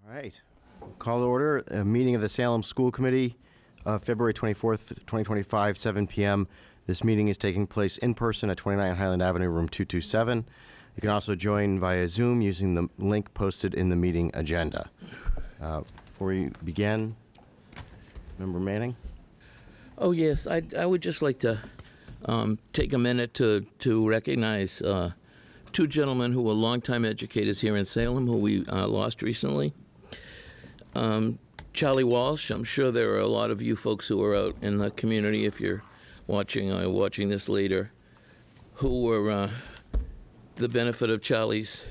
All right. Call to order a meeting of the Salem School Committee, February 24th, 2025, 7 p.m. This meeting is taking place in person at 29 Highland Avenue, room 227. You can also join via Zoom using the link posted in the meeting agenda. Before we begin, Member Manning? Oh, yes. I would just like to take a minute to recognize two gentlemen who were longtime educators here in Salem who we lost recently. Charlie Walsh, I'm sure there are a lot of you folks who are out in the community, if you're watching this later, who were the benefit of Charlie's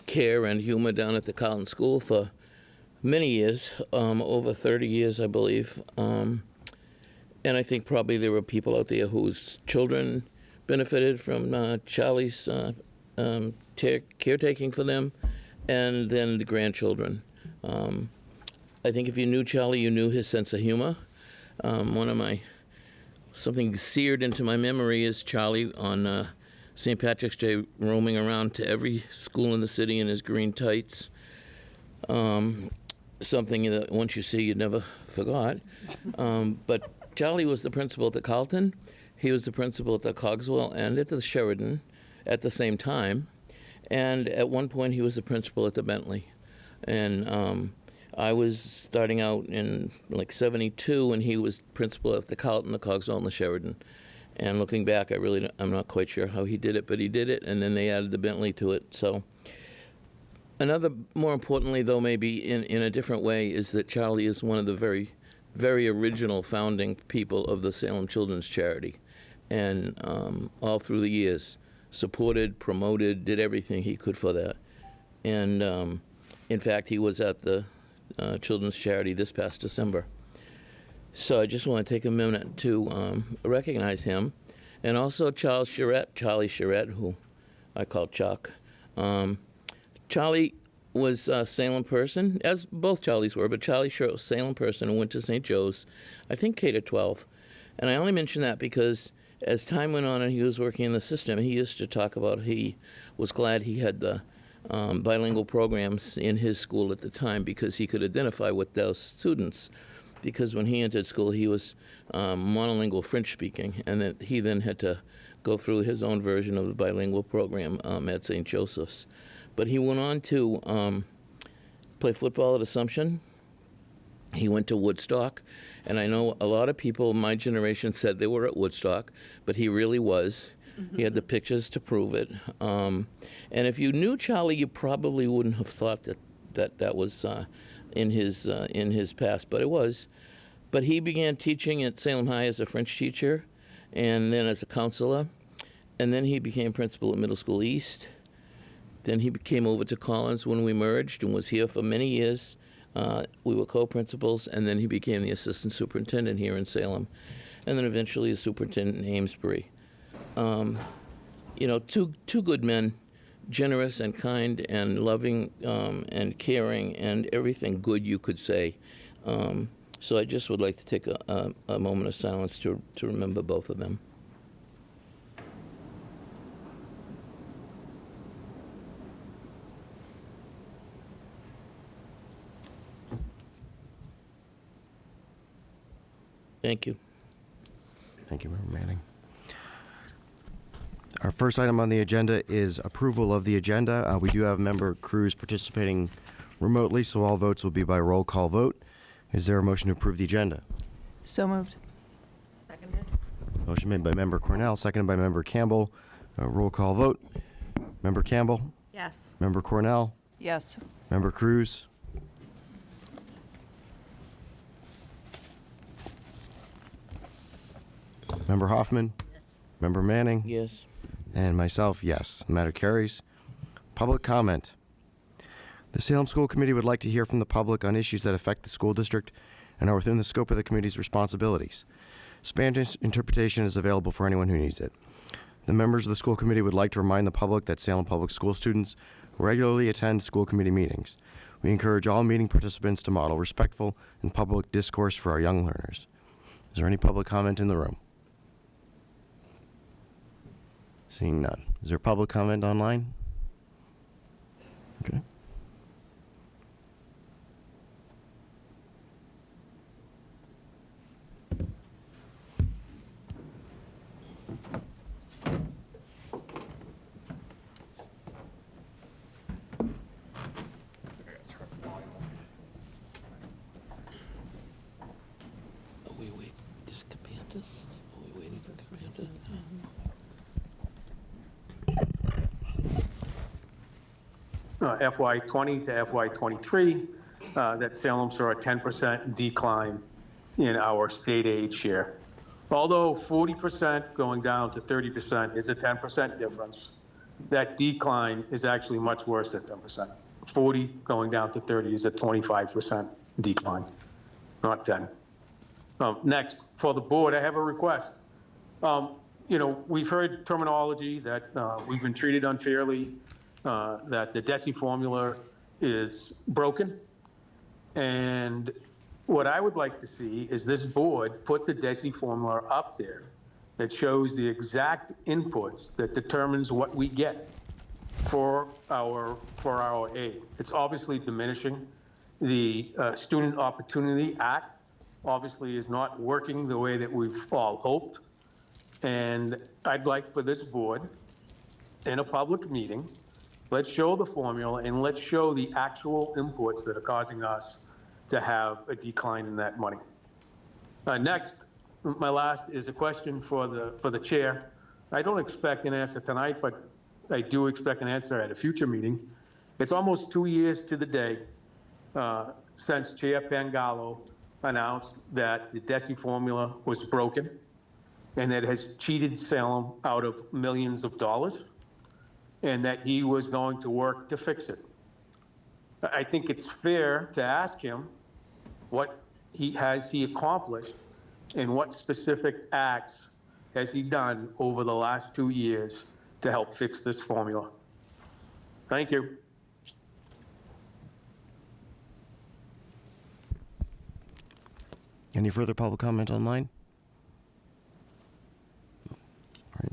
care and humor down at the Carleton School for many years, over 30 years, I believe. And I think probably there were people out there whose children benefited from Charlie's caretaking for them, and then the grandchildren. I think if you knew Charlie, you knew his sense of humor. Something seared into my memory is Charlie on St. Patrick's Day roaming around to every school in the city in his green tights. Something that once you see, you never forgot. But Charlie was the principal at the Carleton. He was the principal at the Cogswell and at the Sheridan at the same time. And at one point, he was the principal at the Bentley. And I was starting out in like 72, and he was principal at the Carleton, the Cogswell, and the Sheridan. And looking back, I'm not quite sure how he did it, but he did it, and then they added the Bentley to it. So more importantly, though, maybe in a different way, is that Charlie is one of the very, very original founding people of the Salem Children's Charity. And all through the years, supported, promoted, did everything he could for that. And in fact, he was at the Children's Charity this past December. So I just want to take a minute to recognize him. And also Charlie Charette, who I call Chuck. Charlie was a Salem person, as both Charlies were, but Charlie sure was a Salem person and went to St. Joe's, I think K-12. And I only mention that because as time went on and he was working in the system, he used to talk about he was glad he had the bilingual programs in his school at the time because he could identify with those students. Because when he entered school, he was monolingual French speaking, and that he then had to go through his own version of the bilingual program at St. Joseph's. But he went on to play football at Assumption. He went to Woodstock, and I know a lot of people my generation said they were at Woodstock, but he really was. Mm-hmm. He had the pictures to prove it. And if you knew Charlie, you probably wouldn't have thought that was in his past, but it was. But he began teaching at Salem High as a French teacher, and then as a counselor, and then he became principal at Middle School East. Then he came over to Collins when we merged and was here for many years. We were co-principals, and then he became the assistant superintendent here in Salem, and then eventually the superintendent in Amesbury. Two good men, generous and kind and loving and caring and everything good you could say. So I just would like to take a moment of silence to remember both of them. Thank you. Thank you, Member Manning. Our first item on the agenda is approval of the agenda. We do have Member Cruz participating remotely, so all votes will be by roll call vote. Is there a motion to approve the agenda? So moved. Seconded. Motion made by Member Cornell, seconded by Member Campbell. Roll call vote. Member Campbell? Yes. Member Cornell? Yes. Member Cruz? Member Hoffman? Yes. Member Manning? Yes. And myself, yes. The matter carries. Public comment. The Salem School Committee would like to hear from the public on issues that affect the school district and are within the scope of the committee's responsibilities. Spanish interpretation is available for anyone who needs it. The members of the school committee would like to remind the public that Salem Public School students regularly attend school committee meetings. We encourage all meeting participants to model respectful and public discourse for our young learners. Is there any public comment in the room? Seeing none. Is there public comment online? Okay. FY '20 to FY '23, that Salem saw a 10% decline in our state aid share. Although 40% going down to 30% is a 10% difference, that decline is actually much worse than 10%. 40 going down to 30 is a 25% decline, not 10. Next, for the board, I have a request. We've heard terminology that we've been treated unfairly, that the DESI formula is broken. And what I would like to see is this board put the DESI formula up there that shows the exact inputs that determines what we get for our aid. It's obviously diminishing. The Student Opportunity Act obviously is not working the way that we've all hoped. And I'd like for this board, in a public meeting, let's show the formula and let's show the actual inputs that are causing us to have a decline in that money. Next, my last is a question for the chair. I don't expect an answer tonight, but I do expect an answer at a future meeting. It's almost 2 years to the day since Chair Pangallo announced that the DESI formula was broken and that it has cheated Salem out of millions of dollars, and that he was going to work to fix it. I think it's fair to ask him what has he accomplished and what specific acts has he done over the last 2 years to help fix this formula. Thank you. Any further public comment online? All right.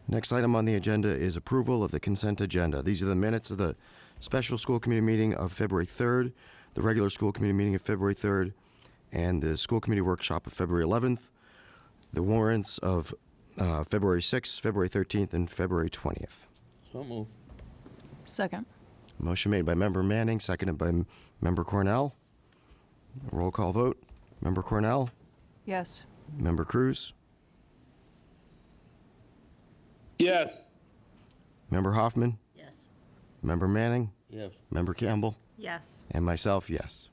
Next item on the agenda is approval of the consent agenda. These are the minutes of the special school committee meeting of February 3rd, the regular school committee meeting of February 3rd, and the school committee workshop of February 11th, the warrants of February 6th, February 13th, and February 20th. So move. Second. Motion made by Member Manning, seconded by Member Cornell. Roll call vote. Member Cornell? Yes. Member Cruz? Yes. Member Hoffman? Yes. Member Manning? Yes. Member Campbell? Yes. And myself, yes.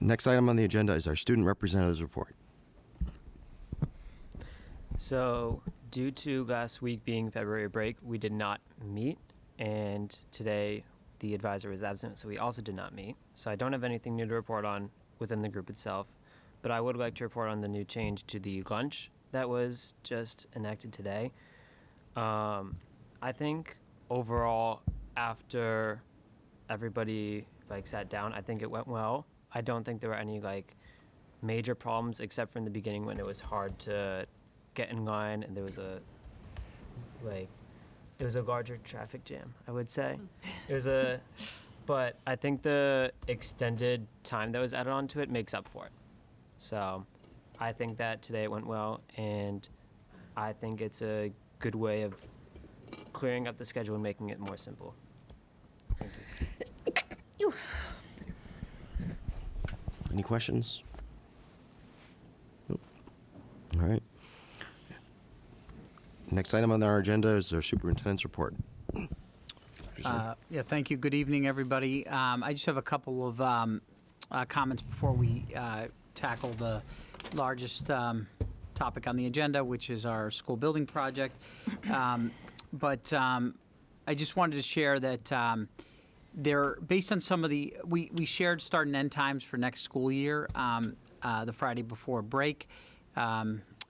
Next item on the agenda is our student representatives report. So, due to last week being February break, we did not meet, and today the advisor was absent, so we also did not meet. So I don't have anything new to report on within the group itself, but I would like to report on the new change to the lunch that was just enacted today. I think overall, after everybody sat down, I think it went well. I don't think there were any major problems, except for in the beginning when it was hard to get in line and there was a larger traffic jam, I would say. But I think the extended time that was added onto it makes up for it. So I think that today it went well, and I think it's a good way of clearing up the schedule and making it more simple. Thank you. Any questions? Nope. All right. Next item on our agenda is our superintendent's report. Yeah, thank you. Good evening, everybody. I just have a couple of comments before we tackle the largest topic on the agenda, which is our school building project. But I just wanted to share that based on some of we shared start and end times for next school year the Friday before break.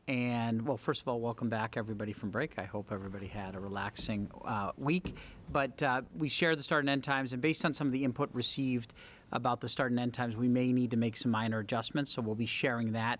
And, well, first of all, welcome back, everybody, from break. I hope everybody had a relaxing week. But we shared the start and end times, and based on some of the input received about the start and end times, we may need to make some minor adjustments, so we'll be sharing that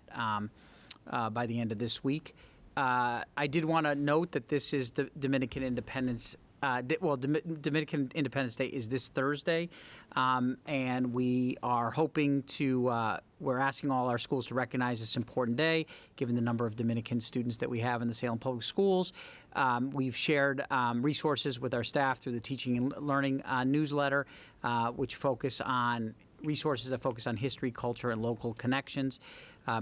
by the end of this week. I did want to note that this is the Dominican Independence Dominican Independence Day is this Thursday, and we are hoping to. We're asking all our schools to recognize this important day, given the number of Dominican students that we have in the Salem Public Schools. We've shared resources with our staff through the Teaching and Learning newsletter, which focus on resources that focus on history, culture, and local connections.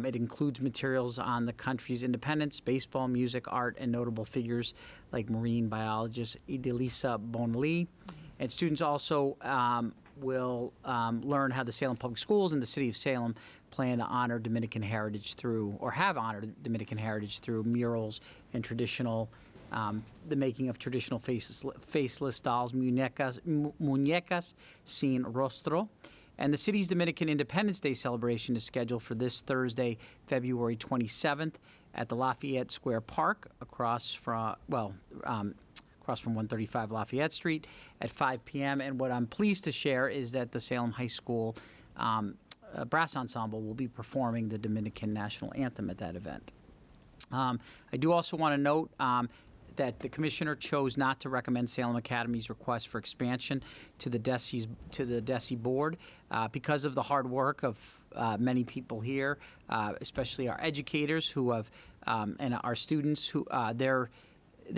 It includes materials on the country's independence, baseball, music, art, and notable figures like marine biologist Idilisa Bonli. And students also will learn how the Salem Public Schools and the City of Salem plan to honor Dominican heritage through, or have honored Dominican heritage through murals and traditional, the making of traditional faceless dolls, muñecas sin rostro. And the city's Dominican Independence Day celebration is scheduled for this Thursday, February 27th, at the Lafayette Square Park, across from 135 Lafayette Street at 5 p.m. And what I'm pleased to share is that the Salem High School brass ensemble will be performing the Dominican national anthem at that event. I do also want to note that the commissioner chose not to recommend Salem Academy's request for expansion to the DESE board because of the hard work of many people here, especially our educators who have and our students who their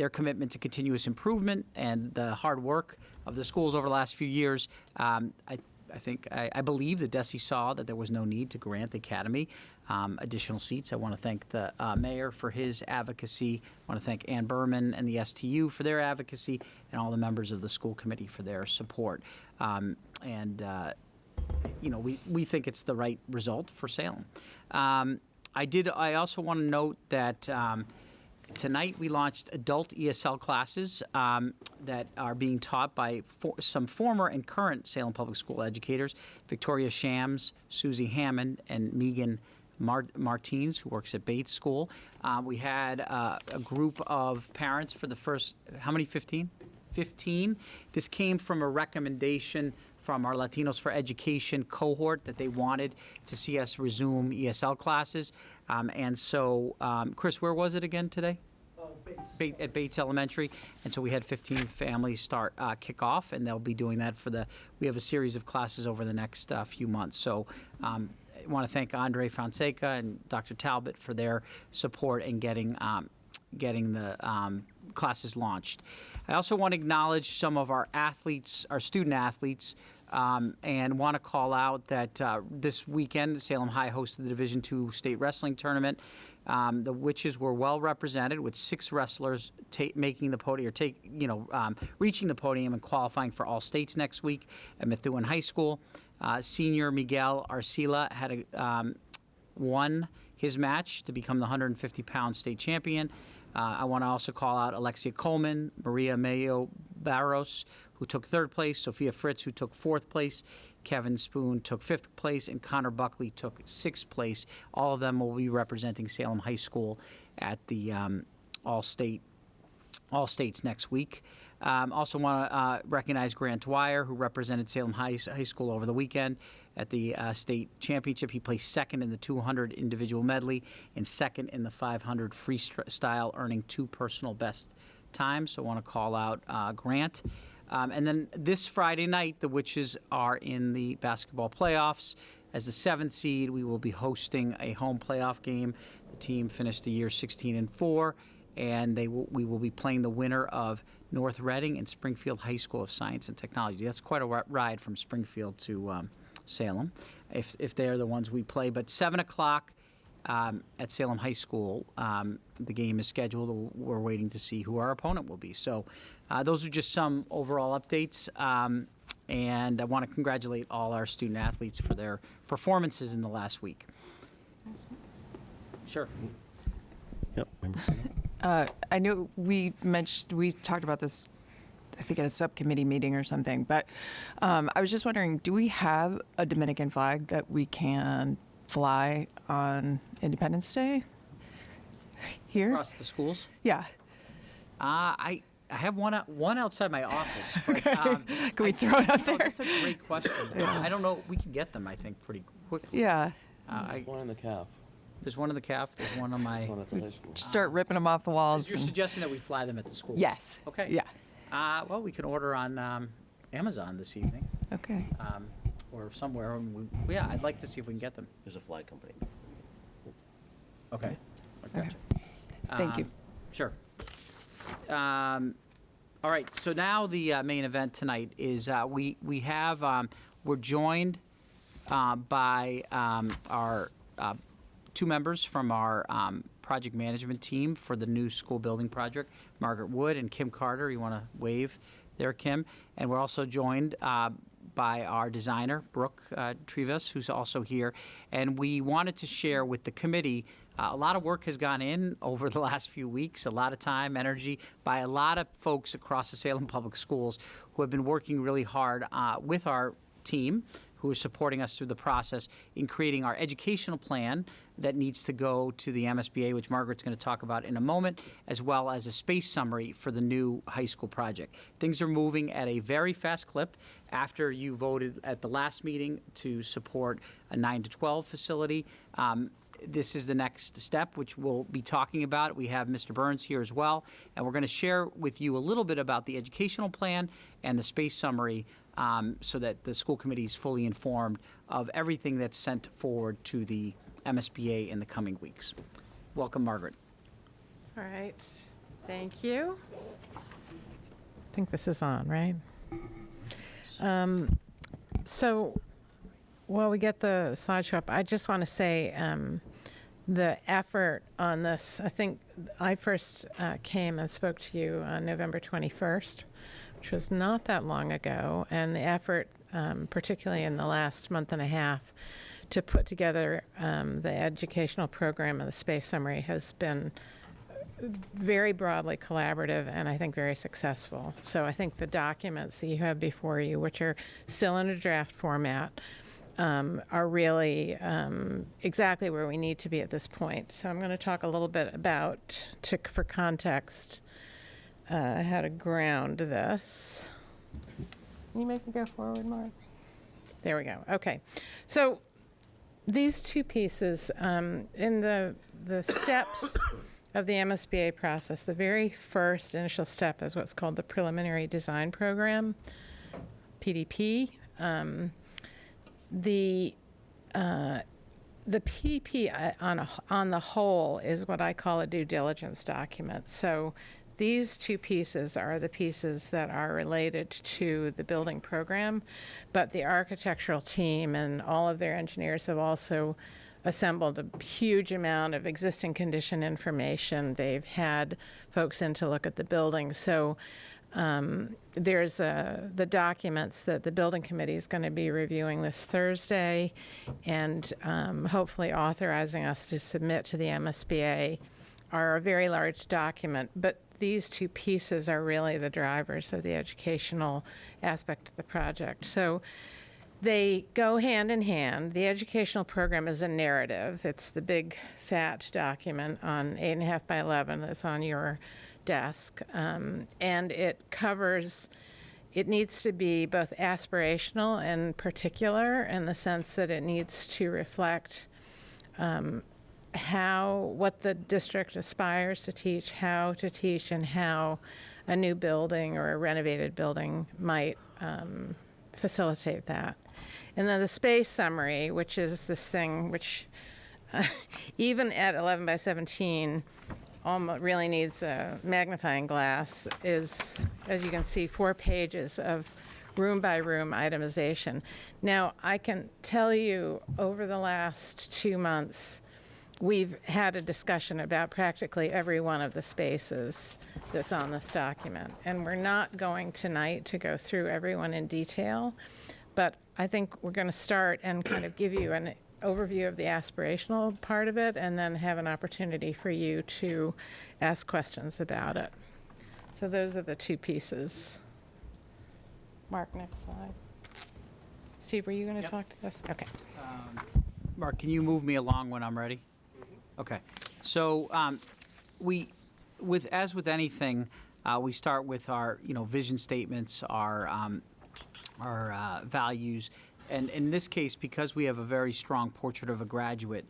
commitment to continuous improvement and the hard work of the schools over the last few years. I believe the DESE saw that there was no need to grant the Academy additional seats. I want to thank the mayor for his advocacy. I want to thank Ann Berman and the STU for their advocacy, and all the members of the school committee for their support. We think it's the right result for Salem. I also want to note that tonight we launched adult ESL classes that are being taught by some former and current Salem Public School educators, Victoria Shams, Susie Hammond, and Megan Martins, who works at Bates School. We had a group of parents for the first, how many, 15? 15. This came from a recommendation from our Latinos for Education cohort that they wanted to see us resume ESL classes. Chris, where was it again today? Bates. At Bates Elementary. And so we had 15 families kick off, and they'll be doing that we have a series of classes over the next few months. So I want to thank Andre Fonseca and Dr. Talbot for their support in getting the classes launched. I also want to acknowledge some of our athletes, our student athletes, and want to call out that this weekend, Salem High hosted the Division II State Wrestling Tournament. The Witches were well represented, with 6 wrestlers making the podium, reaching the podium and qualifying for all states next week at Methuen High School. Senior Miguel Arcila had won his match to become the 150-pound state champion. I want to also call out Alexia Coleman, Maria Mayo Barros, who took 3rd place, Sophia Fritz, who took 4th place, Kevin Spoon took 5th place, and Connor Buckley took 6th place. All of them will be representing Salem High School at the all states next week. Also want to recognize Grant Dwyer, who represented Salem High School over the weekend at the state championship. He placed 2nd in the 200 individual medley and 2nd in the 500 freestyle, earning 2 personal best times. So I want to call out Grant. And then this Friday night, the Witches are in the basketball playoffs. As the 7th seed, we will be hosting a home playoff game. The team finished the year 16-4, and we will be playing the winner of North Reading and Springfield High School of Science and Technology. That's quite a ride from Springfield to Salem, if they're the ones we play. But 7 o'clock at Salem High School, the game is scheduled. We're waiting to see who our opponent will be. So those are just some overall updates. And I want to congratulate all our student athletes for their performances in the last week. Sure. Yep. I know we talked about this, I think, at a subcommittee meeting or something, but I was just wondering, do we have a Dominican flag that we can fly on Independence Day here? Across the schools? Yeah. I have one outside my office. But, Can we throw it up there? That's a great question. I don't know. We can get them, I think, pretty quickly. Yeah. One in the calf. There's one in the CAF. There's one on my. One at the high school. Just start ripping them off the walls. You're and- suggesting that we fly them at the schools? Yes. Okay. Yeah. Well, we can order on Amazon this evening, Okay. or somewhere. And yeah, I'd like to see if we can get them. There's a flag company. Okay. Okay. Thank you. Sure. All right, so now the main event tonight is we have, we're joined by our two members from our project management team for the new school building project, Margaret Wood and Kim Carter. You want to wave there, Kim? And we're also joined by our designer, Brooke Trivas, who's also here. And we wanted to share with the committee, a lot of work has gone in over the last few weeks, a lot of time, energy, by a lot of folks across the Salem Public Schools who have been working really hard with our team, who is supporting us through the process in creating our educational plan that needs to go to the MSBA, which Margaret's going to talk about in a moment, as well as a space summary for the new high school project. Things are moving at a very fast clip. After you voted at the last meeting to support a 9 to 12 facility, this is the next step, which we'll be talking about. We have Mr. Burns here as well, and we're going to share with you a little bit about the educational plan and the space summary, so that the school committee is fully informed of everything that's sent forward to the MSBA in the coming weeks. Welcome, Margaret. All right, thank you. I think this is on, right? So while we get the slideshow up, I just want to say the effort on this, I think I first came and spoke to you on November 21st, which was not that long ago, and the effort, particularly in the last month and a half, to put together the educational program and the space summary has been very broadly collaborative and I think very successful. So I think the documents that you have before you, which are still in a draft format, are really exactly where we need to be at this point. So I'm going to talk a little bit about, for context, how to ground this. Can you make it go forward, Mark? There we go. Okay. So these two pieces, in the steps of the MSBA process, the very first initial step is what's called the Preliminary Design Program, PDP. The PDP on the whole is what I call a due diligence document. So these two pieces are the pieces that are related to the building program, but the architectural team and all of their engineers have also assembled a huge amount of existing condition information. They've had folks in to look at the building. So there's the documents that the building committee is going to be reviewing this Thursday and hopefully authorizing us to submit to the MSBA are a very large document, but these two pieces are really the drivers of the educational aspect of the project. So they go hand in hand. The educational program is a narrative. It's the big fat document on 8.5 by 11 that's on your desk. And it covers, it needs to be both aspirational and particular in the sense that it needs to reflect what the district aspires to teach, how to teach, and how a new building or a renovated building might facilitate that. And then the space summary, which is this thing which even at 11 by 17 almost really needs a magnifying glass, is, as you can see, 4 pages of room by room itemization. Now, I can tell you over the last 2 months, we've had a discussion about practically every one of the spaces that's on this document. And we're not going tonight to go through everyone in detail, but I think we're going to start and kind of give you an overview of the aspirational part of it and then have an opportunity for you to ask questions about it. So those are the two pieces. Mark, next slide. Steve, were you going to talk to this? Okay. Mark, can you move me along when I'm ready? Okay. So as with anything, we start with our vision statements, our values, and in this case, because we have a very strong portrait of a graduate,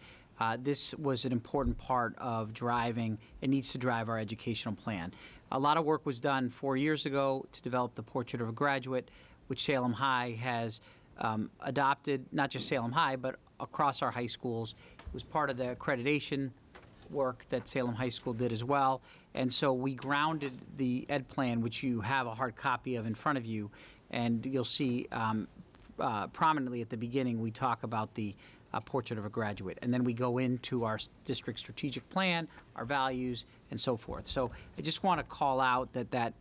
this was an important part of driving. It needs to drive our educational plan. A lot of work was done 4 years ago to develop the Portrait of a Graduate, which Salem High has adopted, not just Salem High, but across our high schools. It was part of the accreditation work that Salem High School did as well. And so we grounded the ed plan, which you have a hard copy of in front of you, and you'll see prominently at the beginning, we talk about the Portrait of a Graduate. And then we go into our district strategic plan, our values, and so forth. So I just want to call out that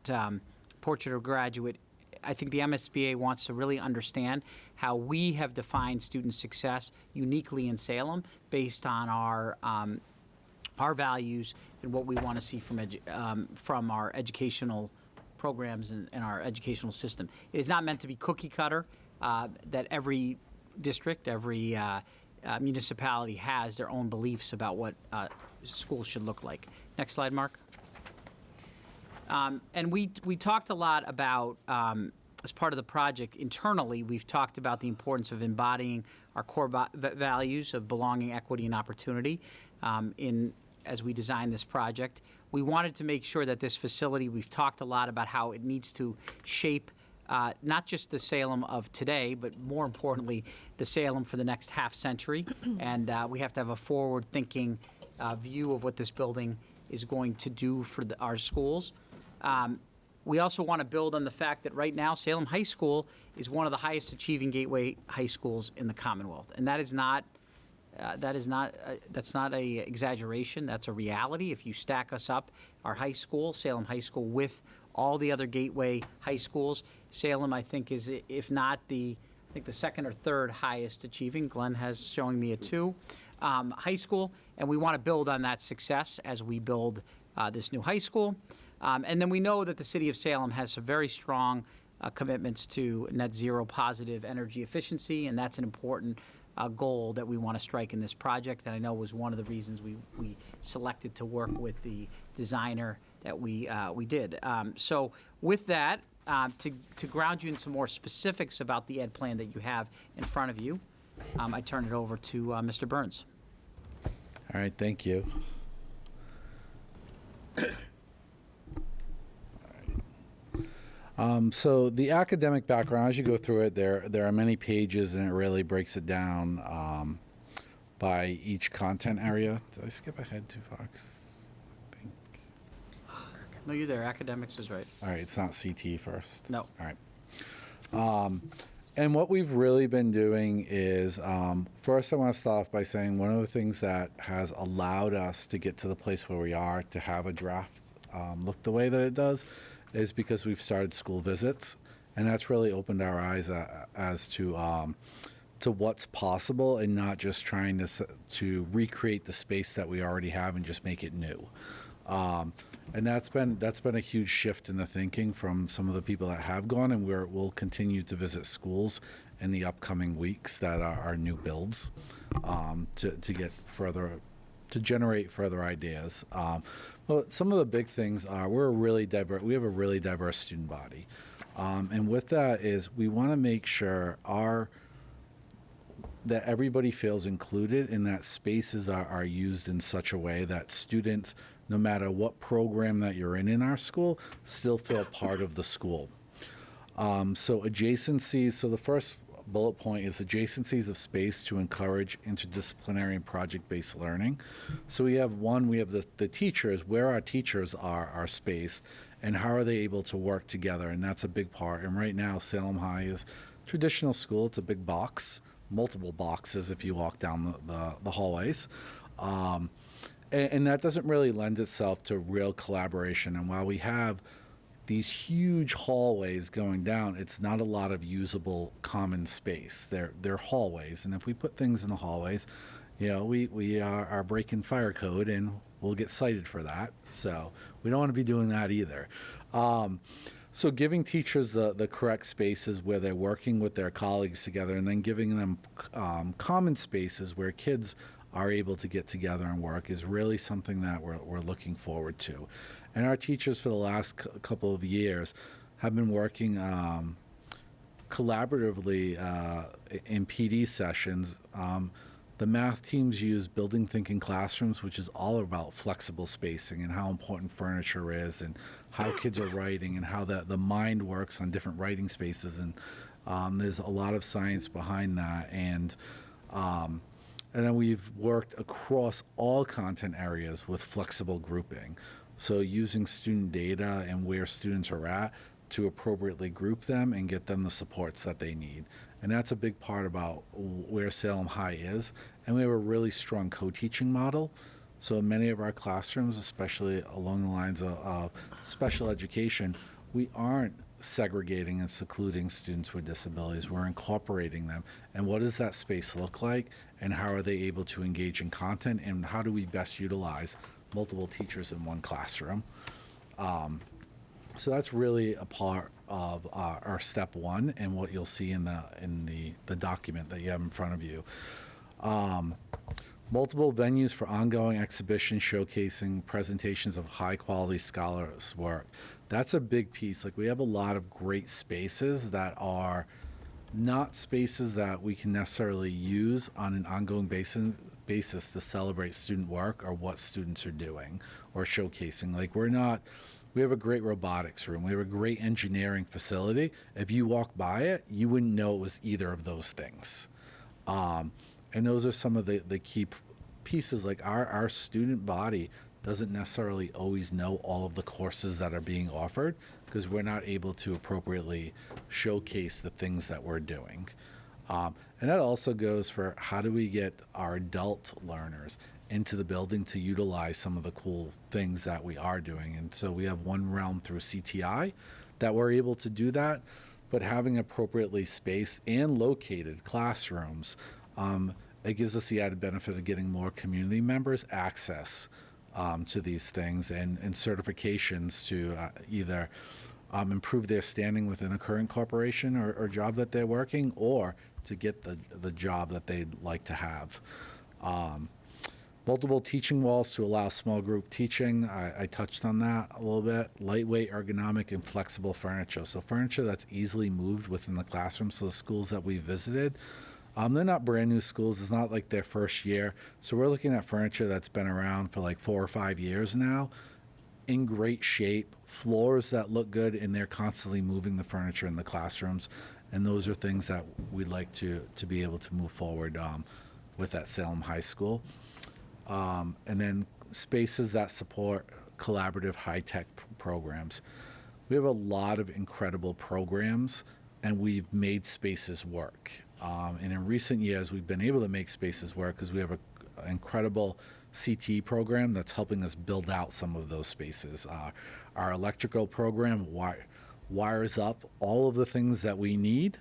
Portrait of a Graduate, I think the MSBA wants to really understand how we have defined student success uniquely in Salem based on our values and what we want to see from our educational programs and our educational system. It is not meant to be cookie cutter, that every district, every municipality has their own beliefs about what schools should look like. Next slide, Mark. And we talked a lot about, as part of the project internally, we've talked about the importance of embodying our core values of belonging, equity, and opportunity as we designed this project. We wanted to make sure that this facility, we've talked a lot about how it needs to shape not just the Salem of today, but more importantly, the Salem for the next half century. And we have to have a forward-thinking view of what this building is going to do for our schools. We also want to build on the fact that right now, Salem High School is one of the highest achieving gateway high schools in the Commonwealth. And that's not a exaggeration. That's a reality. If you stack us up, our high school, Salem High School, with all the other gateway high schools, Salem, I think, is, if not the second or third highest achieving. Glenn has showing me a 2 high school, and we want to build on that success as we build this new high school. And then we know that the city of Salem has some very strong commitments to net zero positive energy efficiency, and that's an important goal that we want to strike in this project. And I know was one of the reasons we selected to work with the designer that we did. So with that, to ground you in some more specifics about the ed plan that you have in front of you, I turn it over to Mr. Burns. All right, thank you. So the academic background, as you go through it, there are many pages, and it really breaks it down by each content area. Did I skip ahead too far? I think. No, you're there. Academics is right. All right, it's not CT first. No. All right. And what we've really been doing is, first I want to start off by saying one of the things that has allowed us to get to the place where we are, to have a draft look the way that it does, is because we've started school visits, and that's really opened our eyes as to what's possible, and not just trying to recreate the space that we already have and just make it new. And that's been a huge shift in the thinking from some of the people that have gone, and we'll continue to visit schools in the upcoming weeks that are new builds to get further, to generate further ideas. Well, some of the big things are we have a really diverse student body. And with that is we want to make sure that everybody feels included, and that spaces are used in such a way that students, no matter what program that you're in our school, still feel part of the school. So adjacencies, so the first bullet point is adjacencies of space to encourage interdisciplinary and project-based learning. So we have the teachers, where our teachers are spaced, and how are they able to work together, and that's a big part. And right now, Salem High is traditional school. It's a big box, multiple boxes if you walk down the hallways. And that doesn't really lend itself to real collaboration. And while we have these huge hallways going down, it's not a lot of usable common space. They're hallways, and if we put things in the hallways, we are breaking fire code, and we'll get cited for that. So we don't want to be doing that either. So giving teachers the correct spaces where they're working with their colleagues together, and then giving them common spaces where kids are able to get together and work is really something that we're looking forward to. And our teachers for the last couple of years have been working collaboratively in PD sessions The math teams use building thinking classrooms, which is all about flexible spacing and how important furniture is and how kids are writing and how the mind works on different writing spaces. And there's a lot of science behind that. And then we've worked across all content areas with flexible grouping. So using student data and where students are at to appropriately group them and get them the supports that they need. And that's a big part about where Salem High is. And we have a really strong co-teaching model. So in many of our classrooms, especially along the lines of special education, we aren't segregating and secluding students with disabilities. We're incorporating them. And what does that space look like? And how are they able to engage in content? And how do we best utilize multiple teachers in one classroom? So that's really a part of our step one and what you'll see in the document that you have in front of you. Multiple venues for ongoing exhibition, showcasing presentations of high quality scholars work. That's a big piece. Like, we have a lot of great spaces that are not spaces that we can necessarily use on an ongoing basis to celebrate student work or what students are doing or showcasing. Like, we have a great robotics room. We have a great engineering facility. If you walk by it, you wouldn't know it was either of those things. And those are some of the key pieces. Like, our student body doesn't necessarily always know all of the courses that are being offered because we're not able to appropriately showcase the things that we're doing. And that also goes for how do we get our adult learners into the building to utilize some of the cool things that we are doing. And so we have one realm through CTI that we're able to do that, but having appropriately spaced and located classrooms, it gives us the added benefit of getting more community members access to these things and certifications to either improve their standing within a current corporation or job that they're working, or to get the job that they'd like to have. Multiple teaching walls to allow small group teaching. I touched on that a little bit. Lightweight, ergonomic, and flexible furniture. So furniture that's easily moved within the classroom. So the schools that we visited, they're not brand new schools. It's not like their first year. So we're looking at furniture that's been around for like 4 or 5 years now, in great shape, floors that look good, and they're constantly moving the furniture in the classrooms. And those are things that we'd like to be able to move forward with at Salem High School. And then spaces that support collaborative high-tech programs. We have a lot of incredible programs, and we've made spaces work. And in recent years, we've been able to make spaces work because we have an incredible CT program that's helping us build out some of those spaces. Our electrical program wires up all of the things that we need,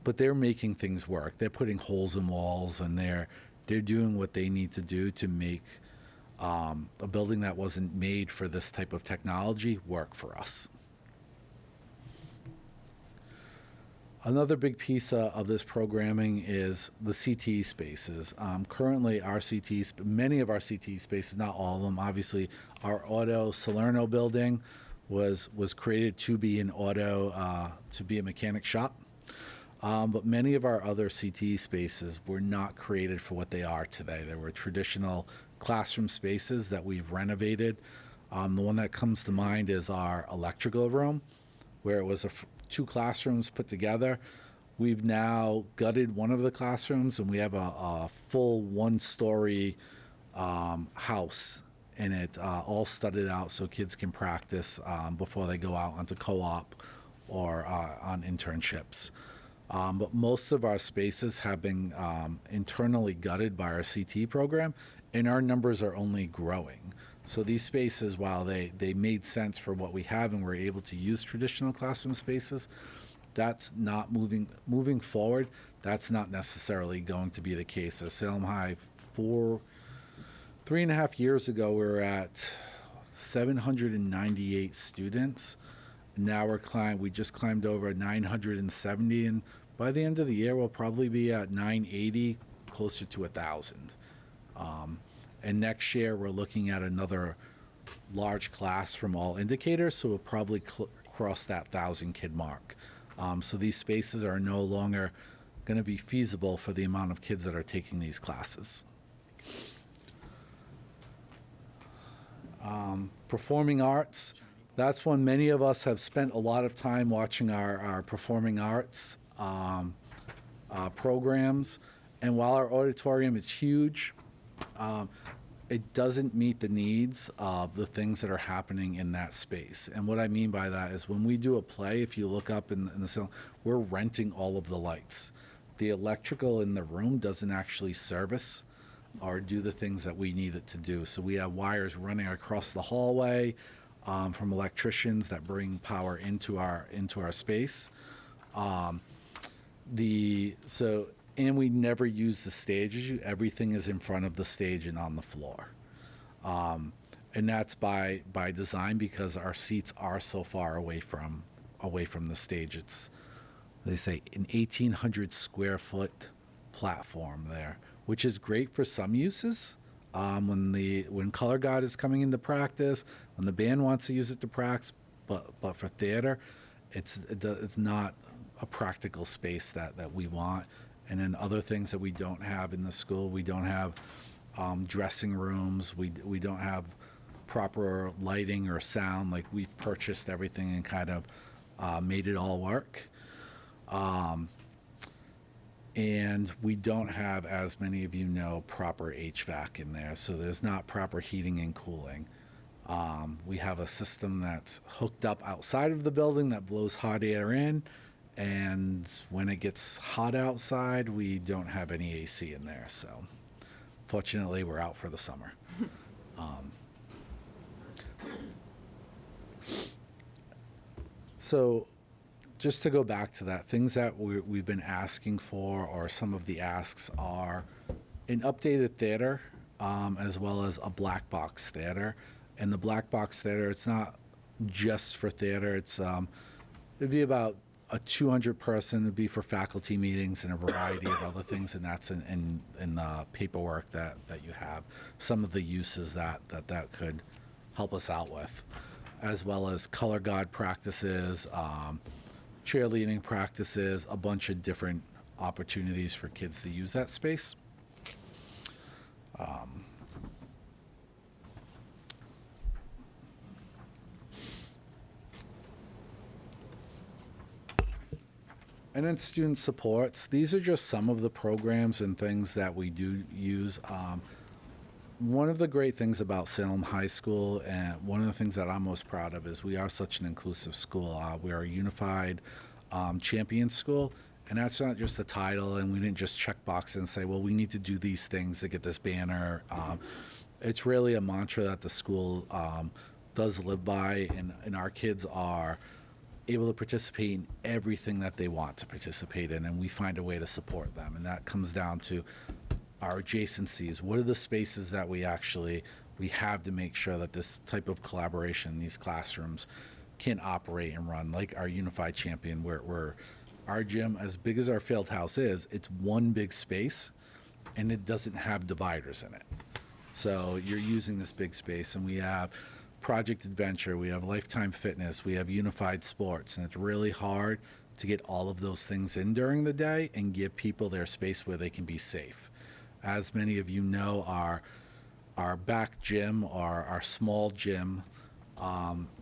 but they're making things work. They're putting holes in walls, and they're doing what they need to do to make a building that wasn't made for this type of technology work for us. Another big piece of this programming is the CTE spaces. Currently, many of our CTE spaces, not all of them, obviously, our Auto Salerno building was created to be an auto, to be a mechanic shop. But many of our other CTE spaces were not created for what they are today. They were traditional classroom spaces that we've renovated. The one that comes to mind is our electrical room, where it was 2 classrooms put together. We've now gutted one of the classrooms, and we have a full 1-story house in it, all studded out so kids can practice before they go out onto co-op or on internships. But most of our spaces have been internally gutted by our CT program, and our numbers are only growing. So these spaces, while they made sense for what we have and we're able to use traditional classroom spaces, that's not moving forward. That's not necessarily going to be the case. At Salem High, 3.5 years ago, we were at 798 students. Now we just climbed over 970, and by the end of the year, we'll probably be at 980, closer to 1,000. And next year, we're looking at another large class from all indicators, so we'll probably cross that 1,000 kid mark. So these spaces are no longer going to be feasible for the amount of kids that are taking these classes. Performing arts, that's one many of us have spent a lot of time watching our performing arts programs. And while our auditorium is huge, it doesn't meet the needs of the things that are happening in that space. And what I mean by that is when we do a play, if you look up in the ceiling, we're renting all of the lights. The electrical in the room doesn't actually service or do the things that we need it to do. So we have wires running across the hallway from electricians that bring power into our space. And we never use the stage. Everything is in front of the stage and on the floor. And that's by design because our seats are so far away from the stage. It's, they say, an 1,800 square foot platform there, which is great for some uses. When Color Guard is coming into practice, when the band wants to use it to practice, but for theater, it's not a practical space that we want. And then other things that we don't have in the school, we don't have dressing rooms, we don't have proper lighting or sound. Like, we've purchased everything and kind of made it all work. And we don't have, as many of you know, proper HVAC in there, so there's not proper heating and cooling. We have a system that's hooked up outside of the building that blows hot air in, and when it gets hot outside, we don't have any AC in there, so fortunately, we're out for the summer. So just to go back to that, things that we've been asking for, or some of the asks, are an updated theater, as well as a black box theater. And the black box theater, it's not just for theater. It'd be about a 200 person. It'd be for faculty meetings and a variety of other things, and that's in the paperwork that you have. Some of the uses that could help us out with, as well as color guard practices, cheerleading practices, a bunch of different opportunities for kids to use that space. And then student supports. These are just some of the programs and things that we do use. One of the great things about Salem High School, and one of the things that I'm most proud of, is we are such an inclusive school. We are a unified champion school, and that's not just the title, and we didn't just check boxes and say, well, we need to do these things to get this banner. It's really a mantra that the school does live by, and our kids are able to participate in everything that they want to participate in, and we find a way to support them. And that comes down to our adjacencies. What are the spaces that we have to make sure that this type of collaboration in these classrooms can operate and run, like our Unified Champion, where our gym, as big as our field house is, it's one big space, and it doesn't have dividers in it. So you're using this big space, and we have Project Adventure, we have Lifetime Fitness, we have Unified Sports, and it's really hard to get all of those things in during the day and give people their space where they can be safe. As many of you know, our back gym, or our small gym,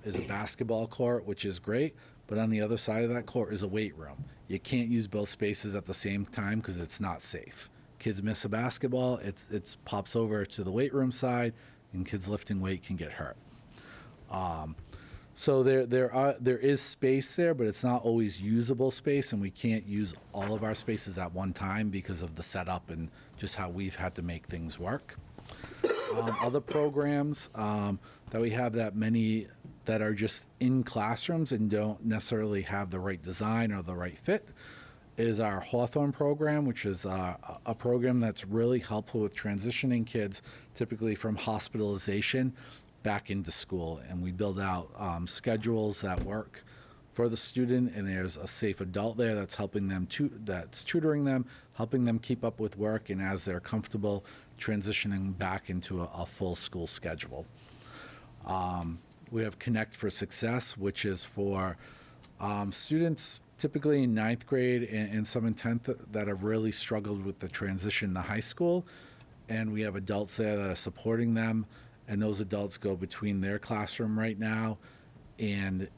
is a basketball court, which is great, but on the other side of that court is a weight room. You can't use both spaces at the same time because it's not safe. Kids miss a basketball, it pops over to the weight room side, and kids lifting weight can get hurt. So there is space there, but it's not always usable space, and we can't use all of our spaces at one time because of the setup and just how we've had to make things work. Other programs that we have, that many that are just in classrooms and don't necessarily have the right design or the right fit, is our Hawthorne program, which is a program that's really helpful with transitioning kids, typically from hospitalization back into school. And we build out schedules that work for the student, and there's a safe adult there that's helping them that's tutoring them, helping them keep up with work, and as they're comfortable, transitioning back into a full school schedule. We have Connect for Success, which is for students typically in ninth grade and some in 10th that have really struggled with the transition to high school. And we have adults there that are supporting them. And those adults go between their classroom right now and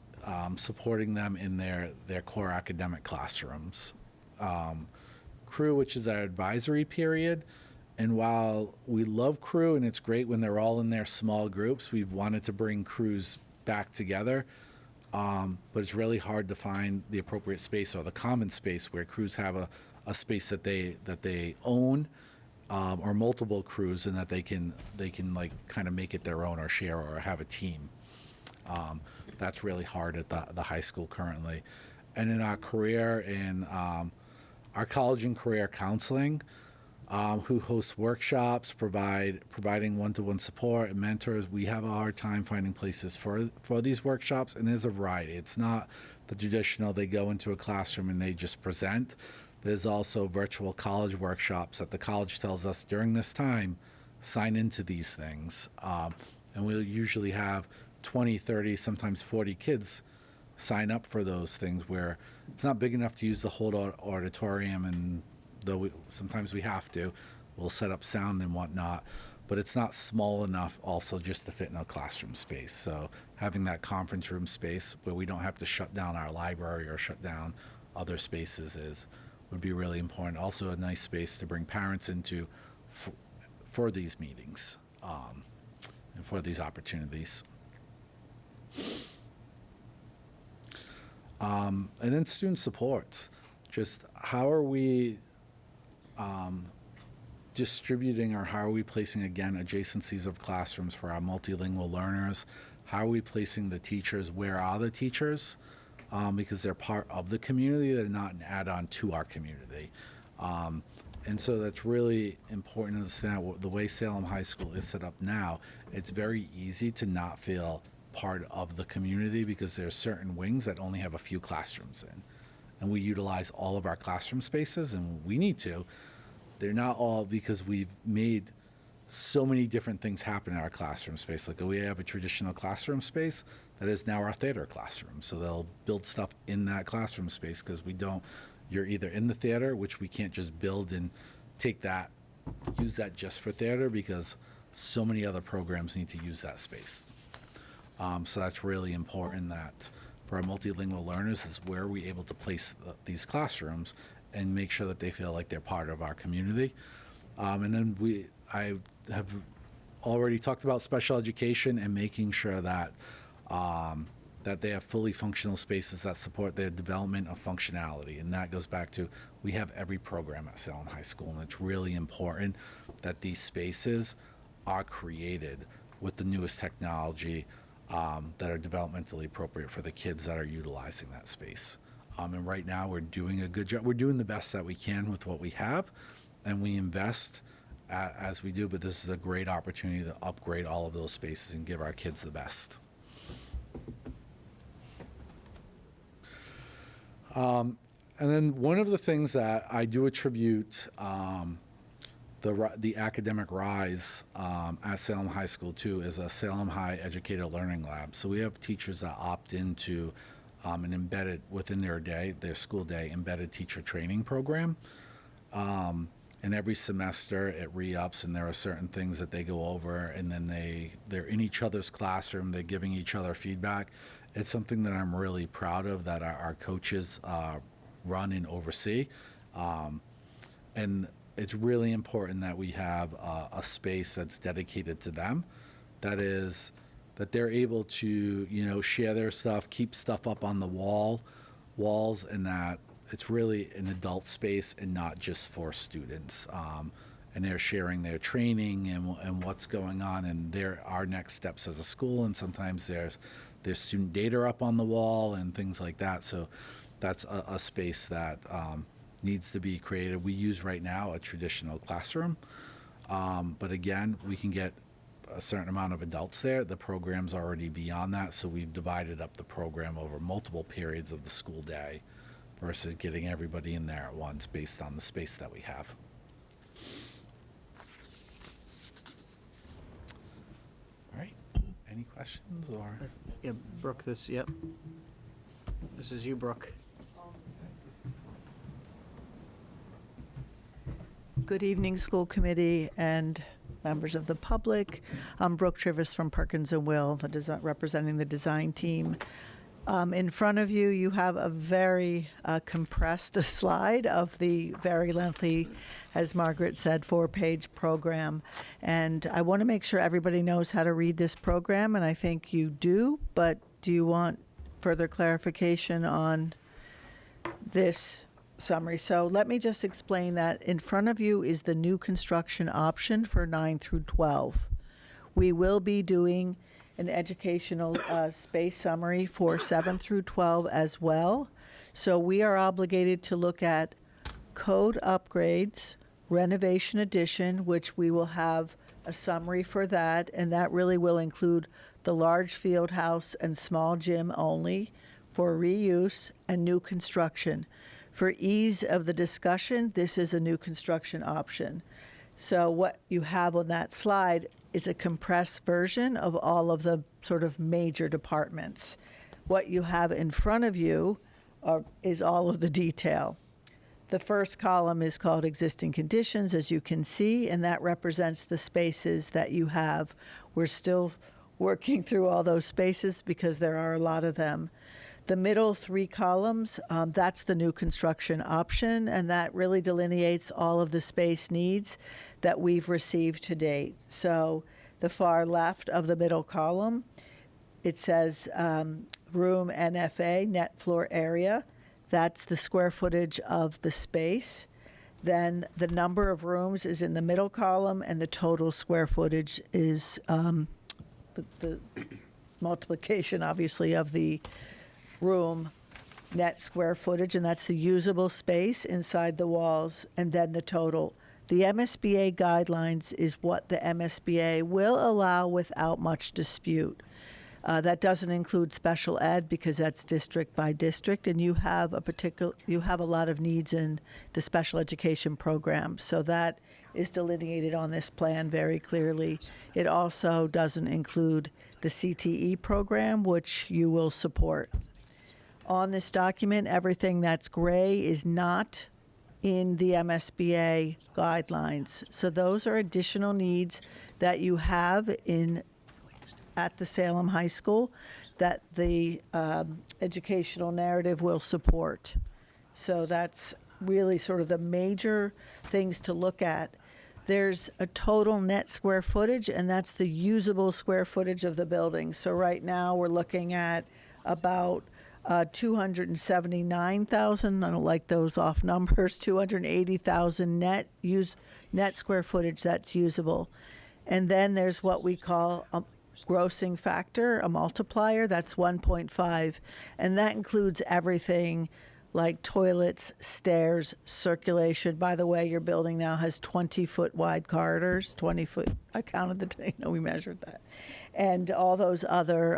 supporting them in their core academic classrooms. Crew, which is our advisory period. And while we love crew and it's great when they're all in their small groups, we've wanted to bring crews back together. But it's really hard to find the appropriate space or the common space where crews have a space that they own, or multiple crews, and that they can like kind of make it their own or share or have a team. That's really hard at the high school currently. And in our career and our college and career counseling, who hosts workshops, providing one-to-one support and mentors. We have a hard time finding places for these workshops, and there's a variety. It's not the traditional, they go into a classroom and they just present. There's also virtual college workshops that the college tells us during this time, sign into these things. And we'll usually have 20, 30, sometimes 40 kids sign up for those things where it's not big enough to use the whole auditorium, and though sometimes we have to, we'll set up sound and whatnot, but it's not small enough also just to fit in a classroom space. So having that conference room space where we don't have to shut down our library or shut down other spaces would be really important. Also a nice space to bring parents into for these meetings and for these opportunities. And then student supports. Just how are we distributing, or how are we placing, again, adjacencies of classrooms for our multilingual learners? How are we placing the teachers? Where are the teachers? Because they're part of the community, they're not an add-on to our community. And so that's really important to understand. The way Salem High School is set up now, it's very easy to not feel part of the community because there are certain wings that only have a few classrooms in. And we utilize all of our classroom spaces, and we need to. They're not all, because we've made so many different things happen in our classroom space. Like we have a traditional classroom space that is now our theater classroom. So they'll build stuff in that classroom space because you're either in the theater, which we can't just build and use that just for theater because so many other programs need to use that space. So that's really important that for our multilingual learners is where we're able to place these classrooms and make sure that they feel like they're part of our community. And then I have already talked about special education and making sure that that they have fully functional spaces that support their development of functionality. And that goes back to, we have every program at Salem High School, and it's really important that these spaces are created with the newest technology that are developmentally appropriate for the kids that are utilizing that space. And right now we're doing a good job. We're doing the best that we can with what we have, and we invest as we do, but this is a great opportunity to upgrade all of those spaces and give our kids the best. And then one of the things that I do attribute the academic rise at Salem High School to is a Salem High Educator Learning Lab. So we have teachers that opt into an embedded, within their school day, embedded teacher training program. And every semester it re-ups, and there are certain things that they go over, and then they're in each other's classroom, they're giving each other feedback. It's something that I'm really proud of that our coaches run and oversee. And it's really important that we have a space that's dedicated to them, that they're able to, share their stuff, keep stuff up on the walls, and that it's really an adult space and not just for students. And they're sharing their training and what's going on, and our next steps as a school, and sometimes there's student data up on the wall and things like that. So that's a space that needs to be created. We use right now a traditional classroom, but again, we can get a certain amount of adults there. The program's already beyond that, so we've divided up the program over multiple periods of the school day versus getting everybody in there at once based on the space that we have. All right, any questions or? Yeah, Brooke, yep. This is you, Brooke. Good evening, school committee and members of the public. I'm Brooke Trivis from Perkins and Will, representing the design team. In front of you, you have a very compressed slide of the very lengthy, as Margaret said, 4-page program. And I want to make sure everybody knows how to read this program, and I think you do, but do you want further clarification on this summary? So let me just explain that in front of you is the new construction option for 9 through 12. We will be doing an educational space summary for 7 through 12 as well. So we are obligated to look at code upgrades, renovation addition, which we will have a summary for that, and that really will include the large field house and small gym only for reuse and new construction. For ease of the discussion, this is a new construction option. So what you have on that slide is a compressed version of all of the sort of major departments. What you have in front of you is all of the detail. The first column is called existing conditions, as you can see, and that represents the spaces that you have. We're still working through all those spaces because there are a lot of them. The middle 3 columns, that's the new construction option, and that really delineates all of the space needs that we've received to date. So the far left of the middle column, it says room NFA, net floor area. That's the square footage of the space. Then the number of rooms is in the middle column, and the total square footage is the multiplication, obviously, of the room net square footage, and that's the usable space inside the walls, and then the total. The MSBA guidelines is what the MSBA will allow without much dispute. That doesn't include special ed because that's district by district, and you have a lot of needs in the special education program. So that is delineated on this plan very clearly. It also doesn't include the CTE program, which you will support. On this document, everything that's gray is not in the MSBA guidelines. So those are additional needs that you have at the Salem High School that the educational narrative will support. So that's really sort of the major things to look at. There's a total net square footage, and that's the usable square footage of the building. So right now we're looking at about 279,000, I don't like those off numbers, 280,000 net square footage that's usable. And then there's what we call a grossing factor, a multiplier, that's 1.5. And that includes everything like toilets, stairs, circulation. By the way, your building now has 20-foot wide corridors, 20 foot, I counted we measured that. And all those other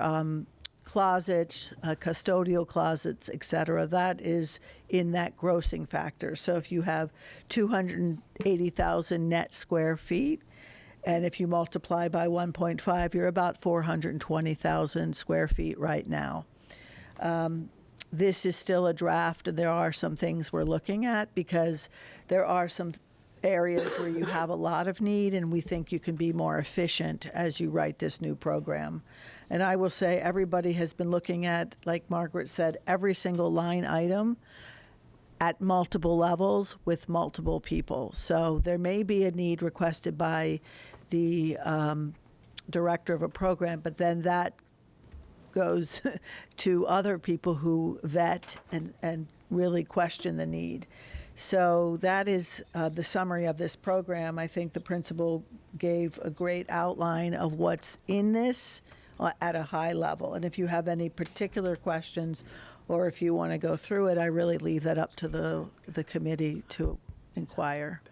closets, custodial closets, et cetera, that is in that grossing factor. So if you have 280,000 net square feet, and if you multiply by 1.5, you're about 420,000 square feet right now. This is still a draft, and there are some things we're looking at because there are some areas where you have a lot of need, and we think you can be more efficient as you write this new program. And I will say everybody has been looking at, like Margaret said, every single line item at multiple levels with multiple people. So there may be a need requested by the director of a program, but then that goes to other people who vet and really question the need. So that is the summary of this program. I think the principal gave a great outline of what's in this at a high level. And if you have any particular questions or if you want to go through it, I really leave that up to the committee to inquire.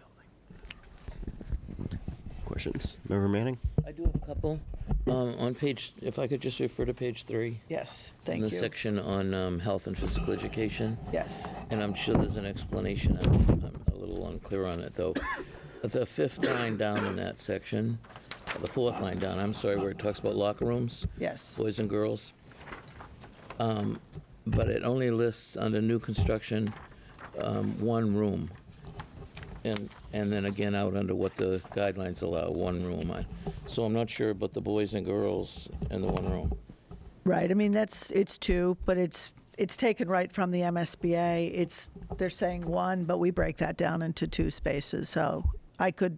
Questions? Member Manning? I do have a couple. On page, if I could just refer to page 3. Yes, thank in you. the section on health and physical education. Yes. And I'm sure there's an explanation. I'm a little unclear on it, though. The 5th line down in that section, the 4th line down, I'm sorry, where it talks about locker rooms, Yes. boys and girls. But it only lists under new construction 1 room. and then again out under what the guidelines allow, one room. So I'm not sure about the boys and girls and the one room. Right. I mean, it's two, but it's taken right from the MSBA. They're saying one, but we break that down into two spaces. So I could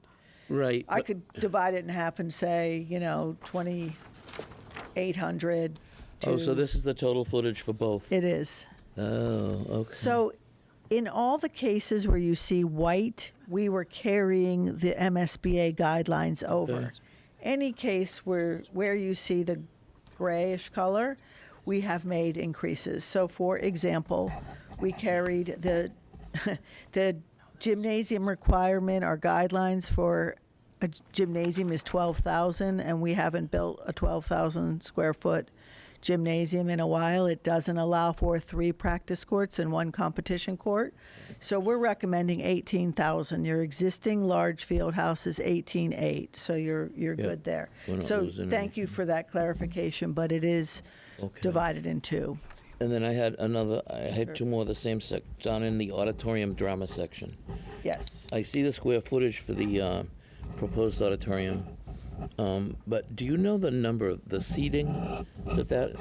Right. divide it in half and say, 2,800. Oh, so this is the total footage for both? It is. Oh, okay. So in all the cases where you see white, we were carrying the MSBA guidelines over. Okay. Any case where you see the grayish color, we have made increases. So for example, we carried the gymnasium requirement, our guidelines for a gymnasium is 12,000, and we haven't built a 12,000 square foot gymnasium in a while. It doesn't allow for 3 practice courts and 1 competition court. So we're recommending 18,000. Your existing large field house is 18,800, so you're good there. We're not So losing thank you for that clarification, but it is Okay. divided in two. And then I had 2 more of the same down in the auditorium drama section. Yes. I see the square footage for the proposed auditorium, but do you know the number of the seating that?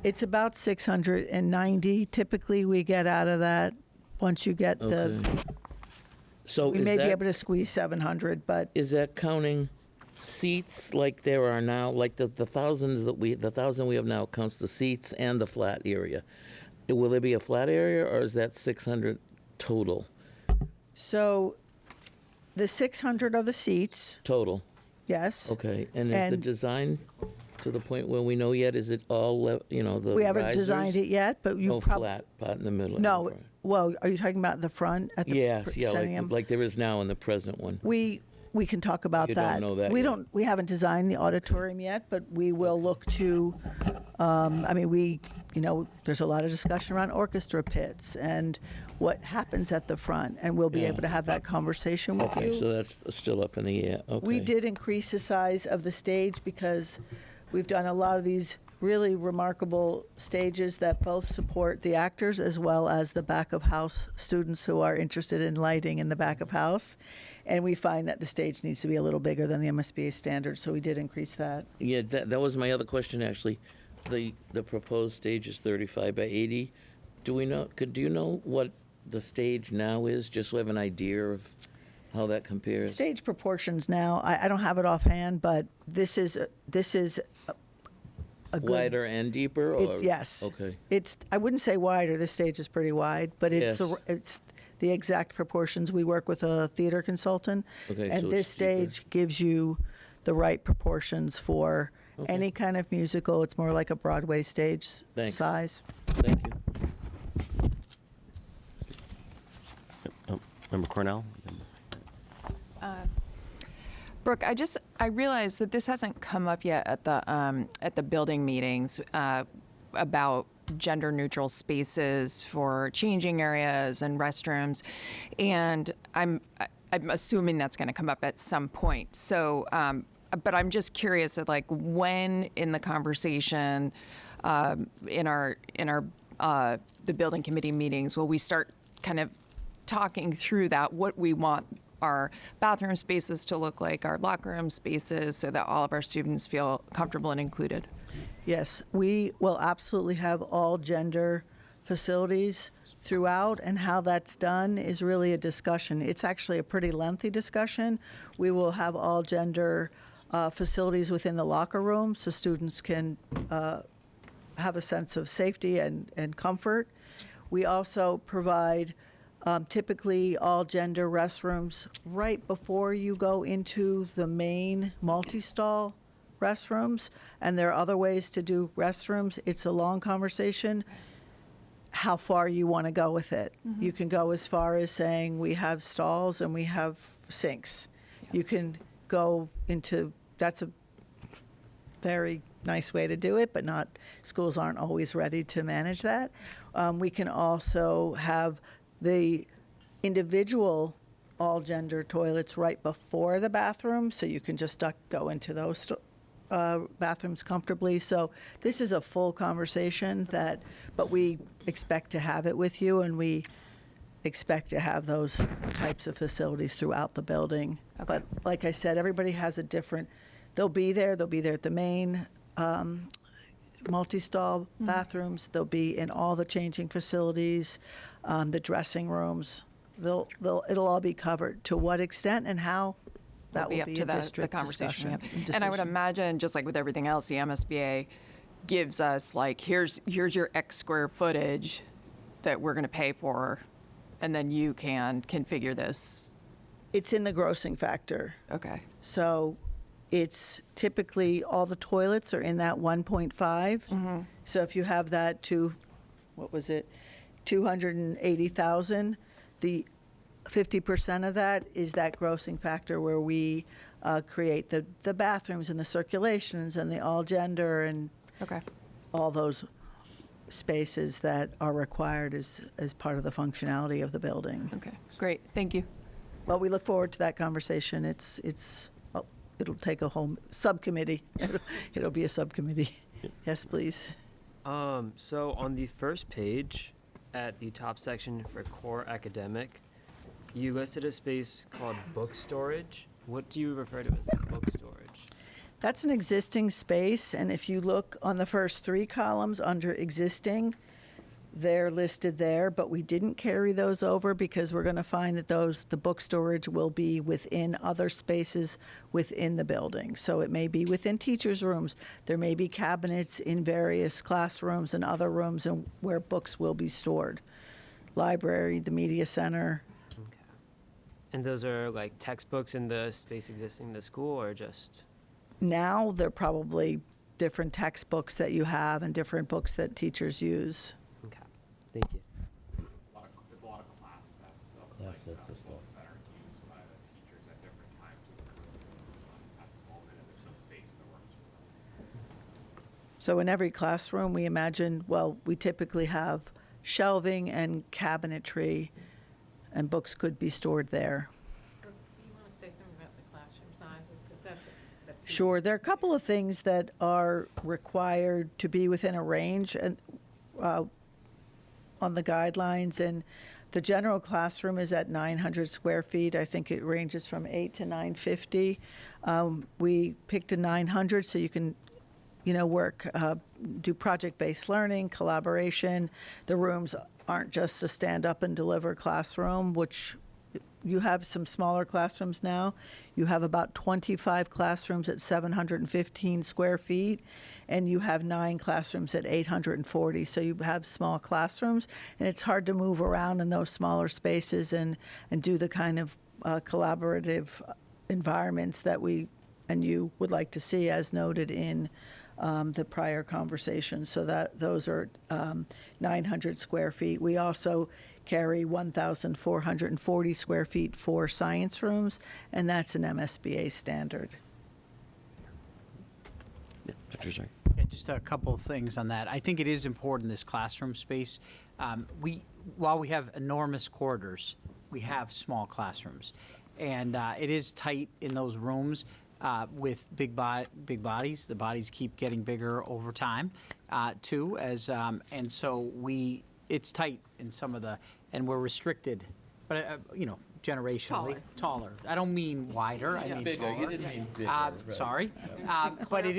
It's about 690. Typically, we get out of that once you get Okay. So we may be able to squeeze 700, but is that counting seats like there are now, like the 1,000 we have now counts the seats and the flat area? Will there be a flat area, or is that 600 total? so the 600 are the seats. Total. Yes. Okay. And is the And- design to the point where we know yet? Is it all the We haven't risers? designed it yet, but you No probably flat part in the middle. no. Well, are you talking about the front at the Yes, yeah, proscenium? like there is now in the present one. We can talk about You don't that. know that We yet. don't. We haven't designed the auditorium yet, but we will look to. There's a lot of discussion around orchestra pits and what happens at the front, and we'll be Yeah. able to have that conversation with Okay, you. so that's still up in the air. Okay. We did increase the size of the stage because we've done a lot of these really remarkable stages that both support the actors as well as the back of house students who are interested in lighting in the back of house. And we find that the stage needs to be a little bigger than the MSBA standard, so we did increase that. Yeah, that was my other question, actually. The proposed stage is 35 by 80. Do you know what the stage now is, just so I have an idea of how that compares? Stage proportions now, I don't have it offhand, but this is a good. Wider and deeper? Or? It's, yes. Okay. I wouldn't say wider, this stage is pretty wide, but it's Yes. the exact proportions. We work with a theater consultant, Okay, and so this it's deeper. stage gives you the right proportions for any kind of musical. It's more like a Broadway stage Thanks. size. Thank you. Member Cornell? Brooke, I realized that this hasn't come up yet at the building meetings about gender neutral spaces for changing areas and restrooms, and I'm assuming that's going to come up at some point. So, but I'm just curious, like, when in the conversation in our the building committee meetings will we start kind of talking through that, what we want our bathroom spaces to look like, our locker room spaces, so that all of our students feel comfortable and included? Yes, we will absolutely have all gender facilities throughout, and how that's done is really a discussion. It's actually a pretty lengthy discussion. We will have all gender facilities within the locker room so students can have a sense of safety and comfort. We also provide typically all gender restrooms right before you go into the main multi-stall restrooms, and there are other ways to do restrooms. It's a long conversation how far you want to go with it. You can go as far as saying we have stalls and we have sinks. You can go into, that's a very nice way to do it, but not, schools aren't always ready to manage that. We can also have the individual all-gender toilets right before the bathroom, so you can just go into those bathrooms comfortably. So this is a full conversation but we expect to have it with you, and we expect to have those types of facilities throughout the building. But like I said, everybody has a different, they'll be there at the main multi-stall bathrooms, they'll be in all the changing facilities, the dressing rooms. It'll all be covered. To what extent and how, that will up be to a district the conversation we discussion. have. And I would imagine, just like with everything else, the MSBA gives us like, here's your X square footage that we're going to pay for, and then you can configure this. It's in the grossing factor. Okay. So it's typically all the toilets are in that 1.5. So if you have that to, what was it, 280,000, the 50% of that is that grossing factor where we create the bathrooms and the circulations and the all gender and Okay. all those spaces that are required as part of the functionality of the building. Okay. Great. Thank you. Well, we look forward to that conversation. It'll take a whole subcommittee. It'll be a subcommittee. Yes, please. So on the first page, at the top section for core academic, you listed a space called book storage. What do you refer to as book storage? That's an existing space, and if you look on the first 3 columns under existing, they're listed there, but we didn't carry those over because we're going to find that the book storage will be within other spaces within the building. So it may be within teachers' rooms. There may be cabinets in various classrooms and other rooms and where books will be stored. Library, the media center. Okay. And those are like textbooks in the space existing in the school, or just? Now they're probably different textbooks that you have and different books that teachers use. Okay. Thank you. It's a lot of class sets of Class sets of stuff. books that are used by the teachers at different times of the at the moment, and there's no space in the rooms. So in every classroom, we imagine, well, we typically have shelving and cabinetry, and books could be stored there. Do you want to say something about the classroom sizes? Because that's Sure, there are a couple of things that are required to be within a range and on the guidelines, and the general classroom is at 900 square feet. I think it ranges from 8 to 950. We picked a 900 so you can, work, do project-based learning, collaboration. The rooms aren't just a stand-up and deliver classroom, which you have some smaller classrooms now. You have about 25 classrooms at 715 square feet, and you have 9 classrooms at 840. So you have small classrooms, and it's hard to move around in those smaller spaces and do the kind of collaborative environments that we and you would like to see, as noted in the prior conversation. So that those are 900 square feet. We also carry 1,440 square feet for science rooms, and that's an MSBA standard. Yeah, Secretary Chang. Yeah, just a couple of things on that. I think it is important, this classroom space. While we have enormous corridors, we have small classrooms. And it is tight in those rooms with big bodies. The bodies keep getting bigger over time, too. And so it's tight in some of and we're restricted, but generationally taller. I don't mean wider. I mean Bigger. taller. You didn't mean bigger. Sorry, but it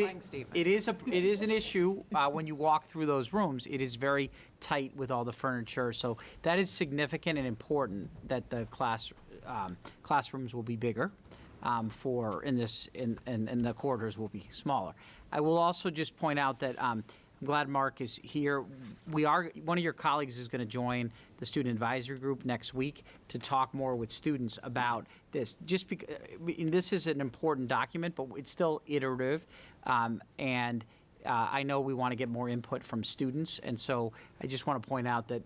is an issue when you walk through those rooms. It is very tight with all the furniture, so that is significant and important that the classrooms will be bigger. And the corridors will be smaller. I will also just point out that I'm glad Mark is here. One of your colleagues is going to join the student advisory group next week to talk more with students about this. Just because this is an important document, but it's still iterative, and I know we want to get more input from students, and so I just want to point out that.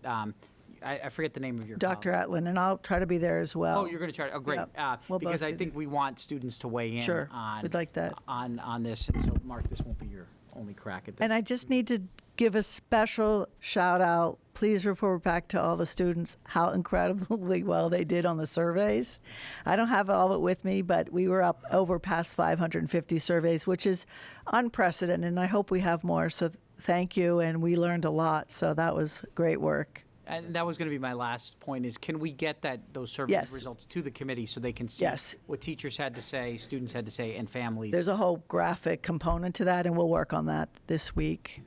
I forget the name of your Dr. colleague. Atlin, and I'll try to be there as well. Oh, you're going to try. Oh, great. Yep. We'll Because both I be think we want students to weigh in Sure. on. We'd like that. On this, and so Mark, this won't be your only crack at this. And I just need to give a special shout out. Please report back to all the students how incredibly well they did on the surveys. I don't have all of it with me, but we were up over past 550 surveys, which is unprecedented, and I hope we have more. So thank you, and we learned a lot. So that was great work. And that was going to be my last point is, can we get those survey Yes. results to the committee so they can see Yes. what teachers had to say, students had to say, and families? There's a whole graphic component to that, and we'll work on that this week.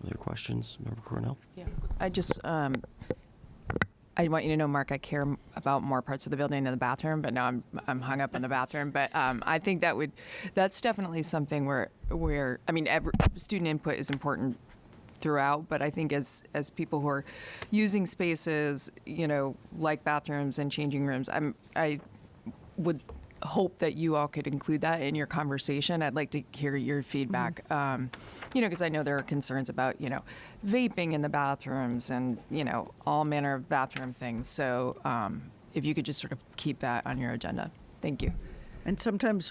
Other questions, Member Cornell? I just, I want you to know, Mark, I care about more parts of the building than the bathroom, but now I'm hung up on the bathroom. But I think that's definitely something where I mean, student input is important throughout, but I think as people who are using spaces, like bathrooms and changing rooms, I would hope that you all could include that in your conversation. I'd like to hear your feedback, because I know there are concerns about, vaping in the bathrooms and, all manner of bathroom things. So if you could just sort of keep that on your agenda. Thank you. And sometimes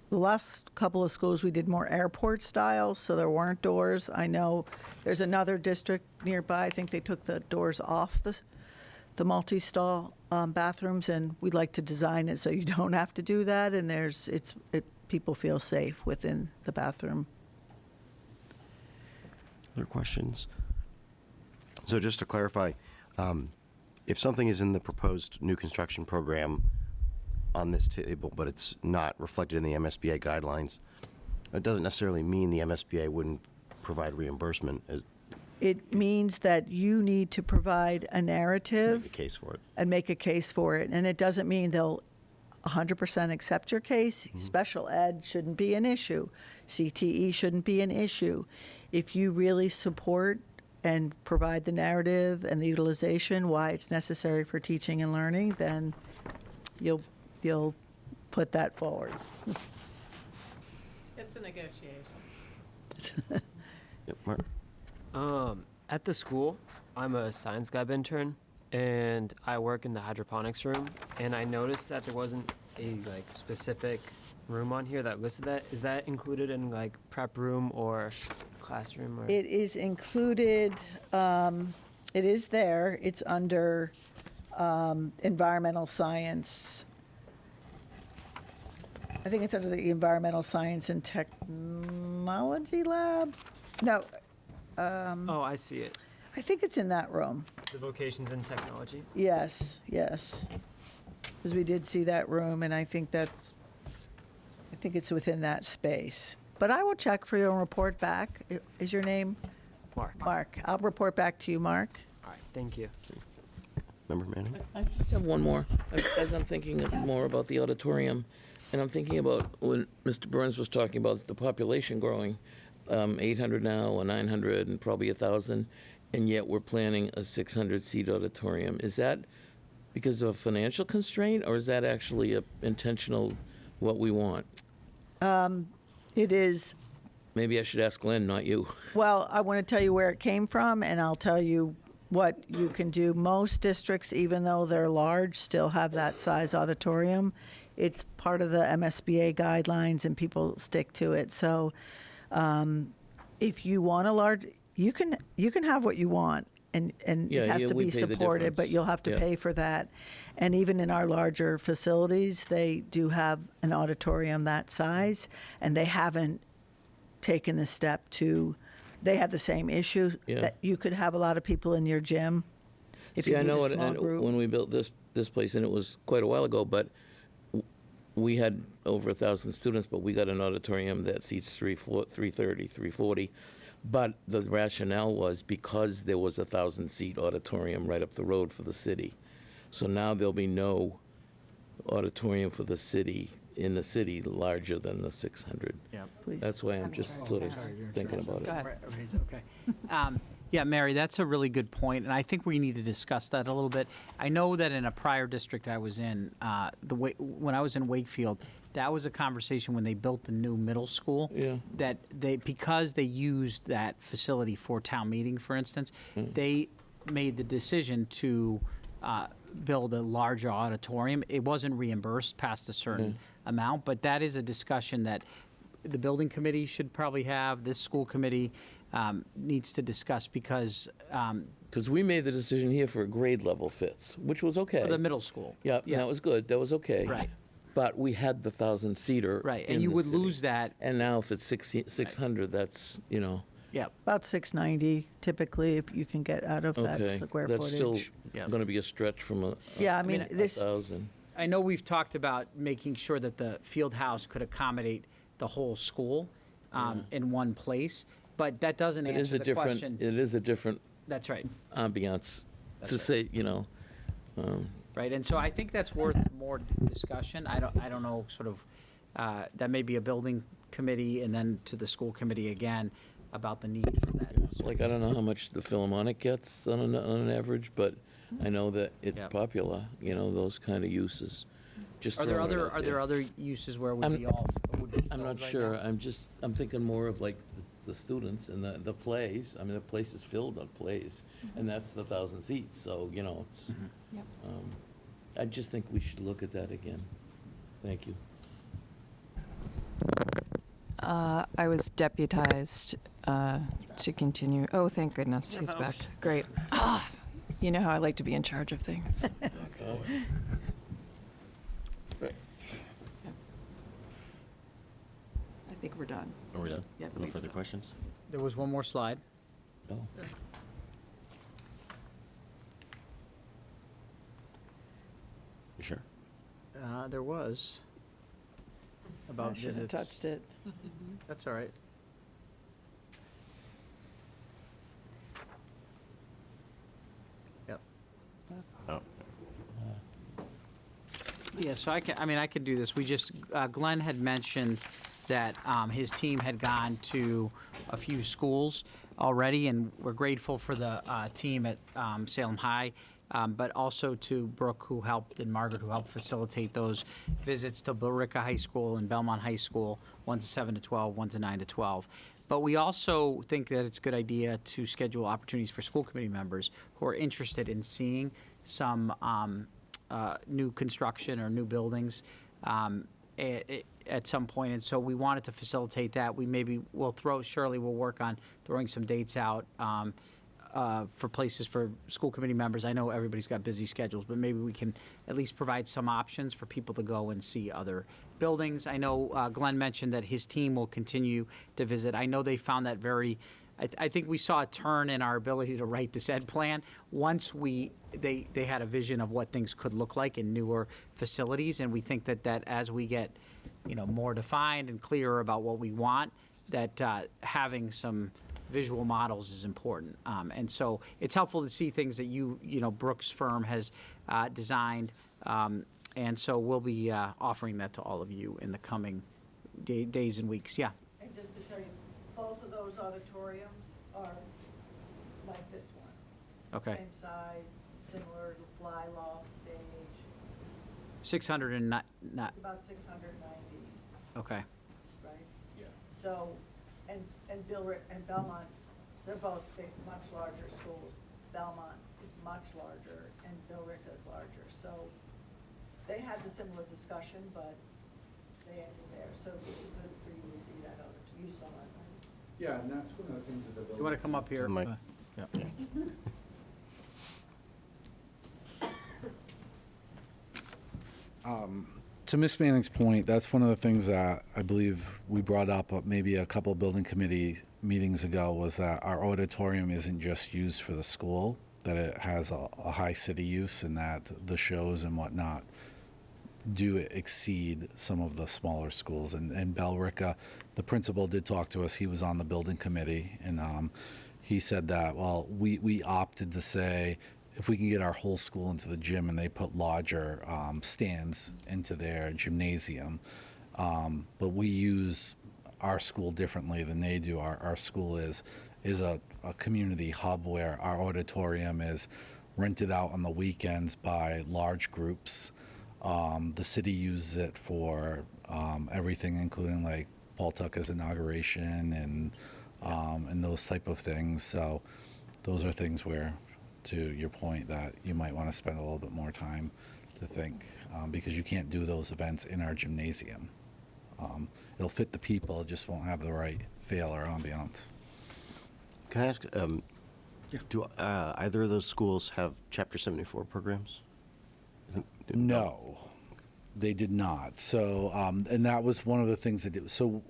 the last couple of schools, we did more airport style, so there weren't doors. I know there's another district nearby, I think they took the doors off the multi-stall bathrooms, and we'd like to design it so you don't have to do that, and people feel safe within the bathroom. Other questions? So just to clarify, if something is in the proposed new construction program on this table, but it's not reflected in the MSBA guidelines, that doesn't necessarily mean the MSBA wouldn't provide reimbursement. It means that you need to provide a narrative Make a case for it. and make a case for it. And it doesn't mean they'll 100% accept your case. Special ed shouldn't be an issue. CTE shouldn't be an issue. If you really support and provide the narrative and the utilization, why it's necessary for teaching and learning, then you'll put that forward. It's a negotiation. Yep, Mark? At the school, I'm a science lab intern, and I work in the hydroponics room. And I noticed that there wasn't a specific room on here that listed that. Is that included in prep room or classroom? Or? It is included, it is there. It's under environmental science. I think it's under the environmental science and technology lab. No, Oh, I see it. I think it's in that room. The vocations and technology. Yes. Because we did see that room, and I think it's within that space. But I will check for you and report back. Is your name? Mark. Mark. I'll report back to you, Mark. All right, thank you. Member Manning? I just have one more. As I'm thinking more about the auditorium, and I'm thinking about when Mr. Burns was talking about the population growing, 800 now, or 900, and probably 1,000, and yet we're planning a 600-seat auditorium. Is that because of a financial constraint, or is that actually a intentional what we want? It is. Maybe I should ask Glenn, not you. Well, I want to tell you where it came from, and I'll tell you what you can do. Most districts, even though they're large, still have that size auditorium. It's part of the MSBA guidelines, and people stick to it. So if you want a large, you can have what you want, and Yeah, it has to we be pay the supported, difference. but you'll have to Yeah. pay for that. And even in our larger facilities, they do have an auditorium that size, and they haven't taken the step to. They have the same issue Yeah. that you could have a lot of people in your gym if See, you I need know a it, small and group. when we built this place, and it was quite a while ago, but we had over 1,000 students, but we got an auditorium that seats 330, 340. But the rationale was because there was a 1,000-seat auditorium right up the road for the city. So now there'll be no auditorium for the city, in the city, larger than the 600. Yeah, Please. That's why I'm just sort of thinking about it. Go ahead. Okay. Yeah, Mary, that's a really good point, and I think we need to discuss that a little bit. I know that in a prior district I was in, when I was in Wakefield, that was a conversation when they built the new middle school. Yeah. That because they used that facility for town meeting, for instance, they made the decision to build a larger auditorium. It wasn't reimbursed past a certain amount, but that is a discussion that the building committee should probably have, this school committee needs to discuss, because Because we made the decision here for grade level fits, which was okay. for the middle school. Yeah, that was good. That was okay. Right. But we had the 1,000-seater. Right, and in you the would city. lose that. And now if it's 600, that's, Yeah. About 690 typically, if you can get out of that Okay, square that's still footage. Yeah. going to be a stretch from a Yeah, I mean, mean, this, 1,000. I know we've talked about making sure that the field house could accommodate the whole school in one place, but that doesn't It is answer a the different, question. it is a different That's right. ambiance That's to right. say, you know. Right, and so I think that's worth more discussion. I don't know, sort of, that may be a building committee and then to the school committee again about the need for that. Like, I don't know how much the Philharmonic gets on an average, but I know that it's Yeah. popular, you know, those kind of uses. Just Are there throwing it other, out are there other uses where we'd I'm- be all, would be I'm filled not right sure. now? I'm thinking more of like the students and the plays. I mean, the place is filled of plays, and that's the 1,000 seats, so, you know, it's, Yep. I just think we should look at that again. Thank you. I was deputized to continue. Oh, thank goodness, he's back. Great. Ah, you know how I like to be in charge of things. I think we're done. Are we done? Yeah, I No believe further so. questions? There was one more slide. Oh. You sure? There was. I About should have visits. touched it. That's all right. Yep. Oh. Yeah, so I could do this. We just, Glenn had mentioned that his team had gone to a few schools already, and we're grateful for the team at Salem High, but also to Brooke, who helped, and Margaret, who helped facilitate those visits to Billerica High School and Belmont High School, one's a 7 to 12, one's a 9 to 12. But we also think that it's a good idea to schedule opportunities for school committee members who are interested in seeing some new construction or new buildings at some point, and so we wanted to facilitate that. Shirley will work on throwing some dates out for places for school committee members. I know everybody's got busy schedules, but maybe we can at least provide some options for people to go and see other buildings. I know Glenn mentioned that his team will continue to visit. I know they found that very, I think we saw a turn in our ability to write this ed plan once they had a vision of what things could look like in newer facilities, and we think that as we get, more defined and clearer about what we want, that having some visual models is important. And so it's helpful to see things that Brooks' firm has designed, and so we'll be offering that to all of you in the coming days and weeks. Yeah. And just to tell you, both of those auditoriums are like this one. Okay. Same size, similar to fly loft stage, 600 and not, about 690, okay. right? Yeah. So, and Belmont's, they're both big, much larger schools. Belmont is much larger and Billerica's larger. So they had the similar discussion, but they ended there. So it's good for you to see that you saw it, right? Yeah, and that's one of the things that the building. You want to come up here? Mike. Yeah. To Ms. Manning's point, that's one of the things that I believe we brought up maybe a couple building committee meetings ago, was that our auditorium isn't just used for the school, that it has a high city use, and that the shows and whatnot do exceed some of the smaller schools. And Bellrica, the principal did talk to us. He was on the building committee, and he said that, well, we opted to say, if we can get our whole school into the gym, and they put larger stands into their gymnasium. But we use our school differently than they do. Our school is a community hub where our auditorium is rented out on the weekends by large groups. The city uses it for everything, including like Paul Tucker's inauguration and those type of things. So those are things where, to your point, that you might want to spend a little bit more time to think, because you can't do those events in our gymnasium. It'll fit the people, it just won't have the right feel or ambiance. Can I ask, do either of those schools have Chapter 74 programs? No, they did not. So, and that was one of the things that so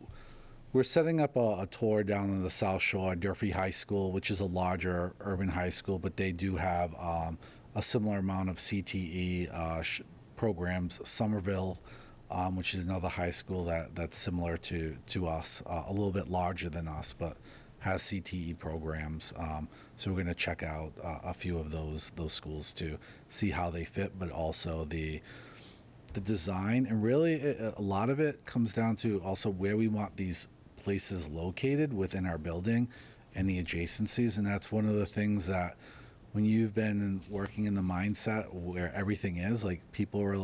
We're setting up a tour down in the South Shore, Durfee High School, which is a larger urban high school, but they do have a similar amount of CTE programs. Somerville, which is another high school that's similar to us, a little bit larger than us, but has CTE programs. So we're going to check out a few of those schools to see how they fit, but also the design. And really, a lot of it comes down to also where we want these places located within our building and the adjacencies. And that's one of the things that when you've been working in the mindset where everything is, like people are,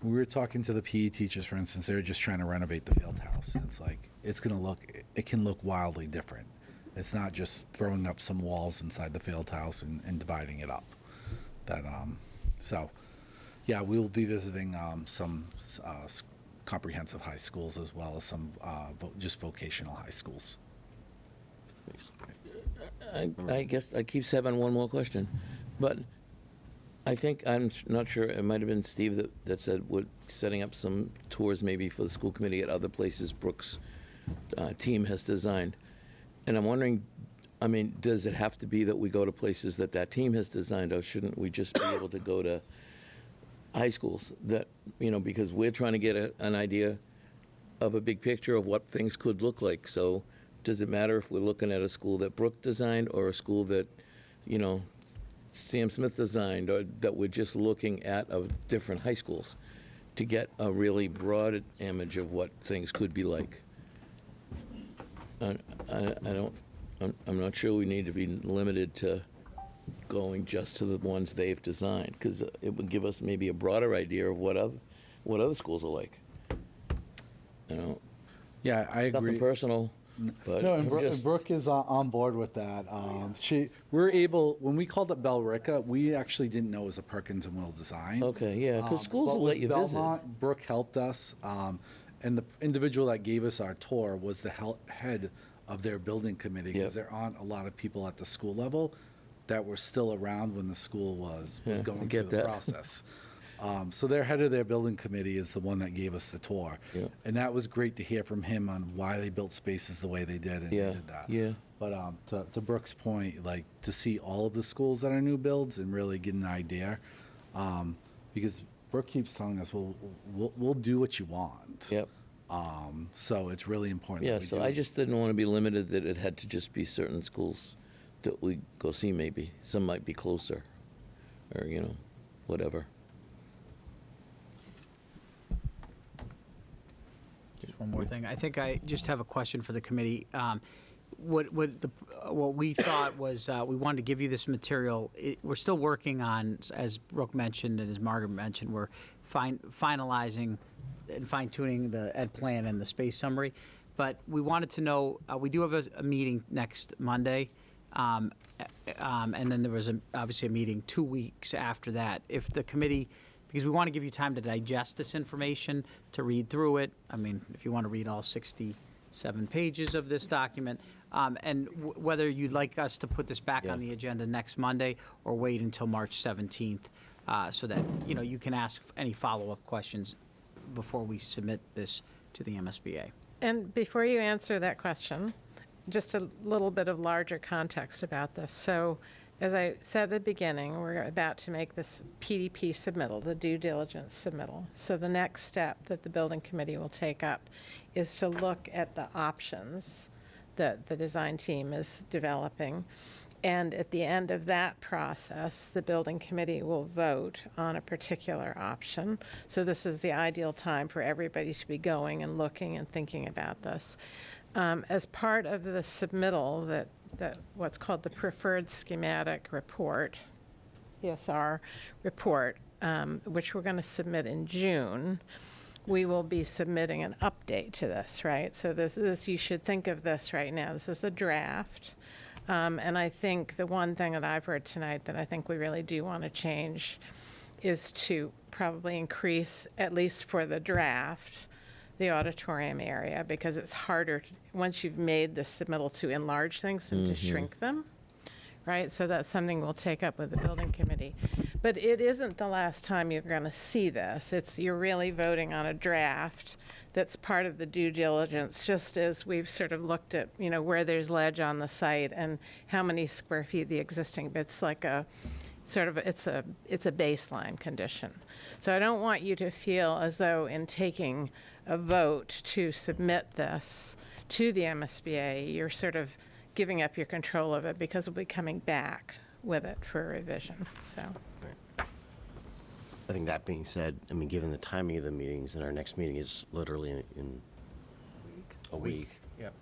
we were talking to the PE teachers, for instance, they were just trying to renovate the field house. It's like, it can look wildly different. It's not just throwing up some walls inside the field house and dividing it up. So yeah, we will be visiting some comprehensive high schools as well as some just vocational high schools. I guess I keep having one more question, but I think, I'm not sure, it might have been Steve that said we're setting up some tours maybe for the school committee at other places Brooks' team has designed. And I'm wondering, I mean, does it have to be that we go to places that team has designed, or shouldn't we just be able to go to high schools that, because we're trying to get an idea of a big picture of what things could look like. So does it matter if we're looking at a school that Brooke designed or a school that, Sam Smith designed, or that we're just looking at different high schools to get a really broad image of what things could be like? I'm not sure we need to be limited to going just to the ones they've designed, because it would give us maybe a broader idea of what other schools are like. Yeah, I agree. Nothing personal, but No, and just, Brooke is on board with that. We're able, when we called it Bellrica, we actually didn't know it was a Perkins and Will design. okay, yeah, because schools But will let with you visit. Belmont, Brooke helped us, and the individual that gave us our tour was the head of their building committee, because Yep. there aren't a lot of people at the school level that were still around when the school was Yeah, I going through get the that. process. So their head of their building committee is the one that gave us the tour. Yep. And that was great to hear from him on why they built spaces the way they did, and Yeah, they did that. yeah. But to Brooke's point, like, to see all of the schools that are new builds and really get an idea, because Brooke keeps telling us, well, we'll do what you want. Yep. So it's really important. Yeah, that we so do I it. just didn't want to be limited that it had to just be certain schools that we go see maybe. Some might be closer, or, whatever. Just one more thing. I think I just have a question for the committee. What we thought was we wanted to give you this material. We're still working on, as Brooke mentioned and as Margaret mentioned, we're finalizing and fine-tuning the ed plan and the space summary. But we wanted to know, we do have a meeting next Monday, and then there was obviously a meeting 2 weeks after that. If the committee, because we want to give you time to digest this information, to read through it. I mean, if you want to read all 67 pages of this document, and whether you'd like us to put this back on the agenda next Monday or wait until March 17th, so that, you can ask any follow-up questions before we submit this to the MSBA. And before you answer that question, just a little bit of larger context about this. So, as I said at the beginning, we're about to make this PDP submittal, the due diligence submittal. So the next step that the building committee will take up is to look at the options that the design team is developing. And at the end of that process, the building committee will vote on a particular option. So this is the ideal time for everybody to be going and looking and thinking about this. As part of the submittal, that what's called the Preferred Schematic Report, PSR report, which we're going to submit in June, we will be submitting an update to this, right? So this you should think of this right now. This is a draft. And I think the one thing that I've heard tonight that I think we really do want to change is to probably increase, at least for the draft, the auditorium area, because it's harder, once you've made the submittal, to enlarge things and to shrink them, right? So that's something we'll take up with the building committee. But it isn't the last time you're going to see this. You're really voting on a draft that's part of the due diligence, just as we've sort of looked at, where there's ledge on the site and how many square feet the existing, it's like a sort of, it's a baseline condition. So I don't want you to feel as though in taking a vote to submit this to the MSBA, you're sort of giving up your control of it, because we'll be coming back with it for revision, so. I think that being said, I mean, given the timing of the meetings, and our next meeting is literally in a week. Yep.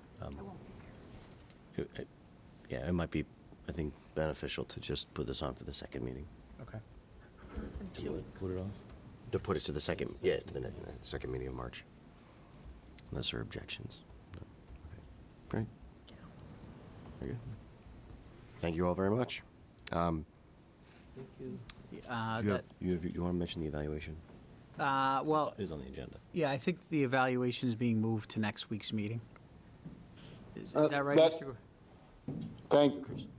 Yeah, it might be, I think, beneficial to just put this on for the second meeting. Okay. Put it off? To put it to the second, to the second meeting of March. Unless there are objections. No. Okay. Great. Very good. Thank you all very much. Thank you. You want to mention the evaluation? Well, It is on the agenda. yeah, I think the evaluation is being moved to next week's meeting. Is that right, that- Mr.?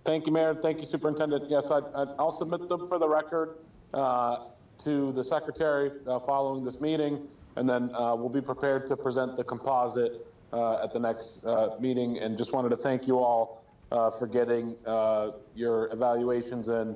Thank you, Mayor. Thank you, Superintendent. Yes, I'll submit them for the record to the Secretary following this meeting, and then we'll be prepared to present the composite at the next meeting. And just wanted to thank you all for getting your evaluations in,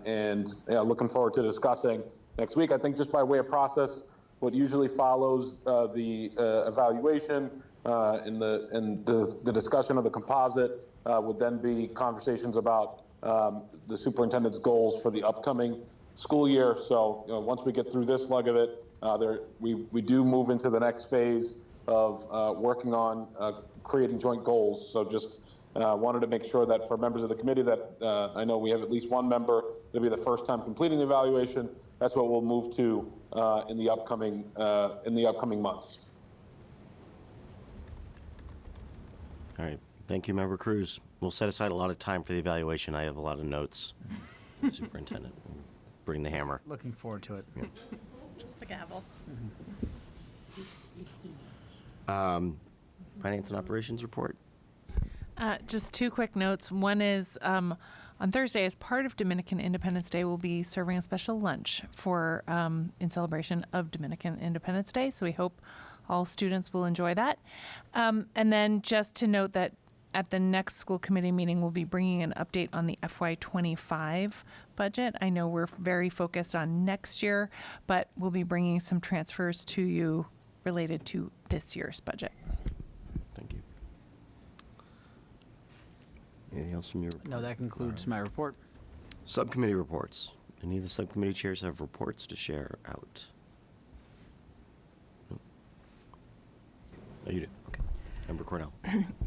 and looking forward to discussing next week. I think just by way of process, what usually follows the evaluation and the discussion of the composite would then be conversations about the superintendent's goals for the upcoming school year. So once we get through this leg of it, we do move into the next phase of working on creating joint goals. So just wanted to make sure that for members of the committee that I know we have at least one member, it'll be the first time completing the evaluation. That's what we'll move to in the upcoming months. All right. Thank you, Member Cruz. We'll set aside a lot of time for the evaluation. I have a lot of notes. Superintendent, bring the hammer. Looking forward to it. Just a gavel. Finance and operations report. Just two quick notes. One is on Thursday, as part of Dominican Independence Day, we'll be serving a special lunch for in celebration of Dominican Independence Day. So we hope all students will enjoy that. And then just to note that at the next school committee meeting, we'll be bringing an update on the FY25 budget. I know we're very focused on next year, but we'll be bringing some transfers to you related to this year's budget. Thank you. Anything else from your report? No, that concludes my report. Subcommittee reports. Any of the subcommittee chairs have reports to share out? No? Oh, you do? Okay. Member Cornell.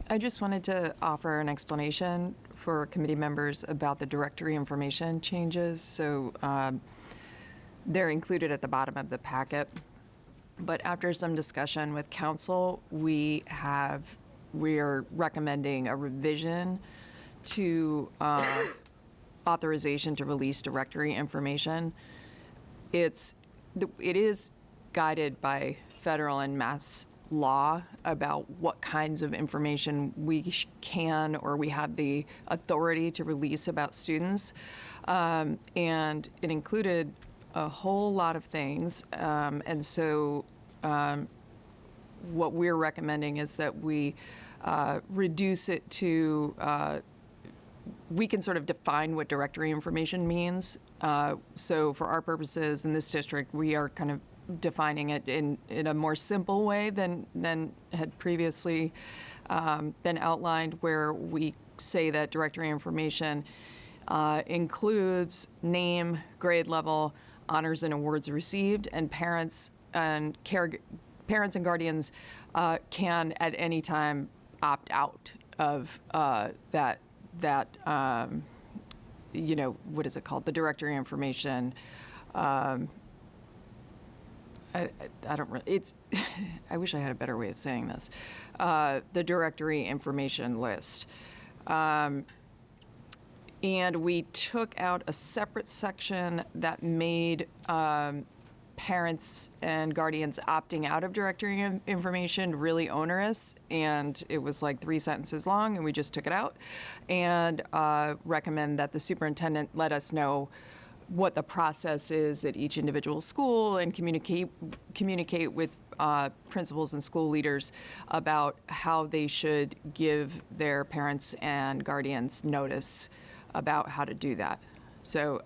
I just wanted to offer an explanation for committee members about the directory information changes. So they're included at the bottom of the packet. But after some discussion with council, we are recommending a revision to authorization to release directory information. It is guided by federal and mass law about what kinds of information we can or we have the authority to release about students. And it included a whole lot of things. And so what we're recommending is that we reduce it to, we can sort of define what directory information means. So for our purposes in this district, we are kind of defining it in a more simple way than had previously been outlined, where we say that directory information includes name, grade level, honors and awards received, and parents and guardians can at any time opt out of that what is it called? The directory information. I don't really, it's, I wish I had a better way of saying this. The directory information list. And we took out a separate section that made parents and guardians opting out of directory information really onerous. And it was like 3 sentences long, and we just took it out. And recommend that the superintendent let us know what the process is at each individual school and communicate with principals and school leaders about how they should give their parents and guardians notice about how to do that. So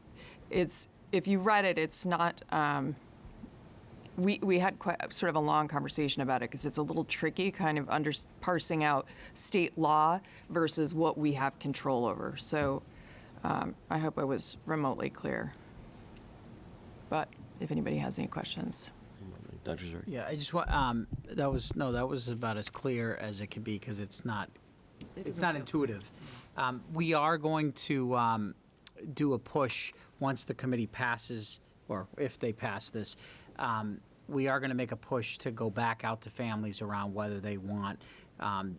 if you read it, it's not, we had quite sort of a long conversation about it because it's a little tricky kind of parsing out state law versus what we have control over. So I hope I was remotely clear. But if anybody has any questions. Dr. Zurich? Yeah, I just want, that was about as clear as it can be because it's not intuitive. We are going to do a push once the committee passes, or if they pass this, we are going to make a push to go back out to families around whether they want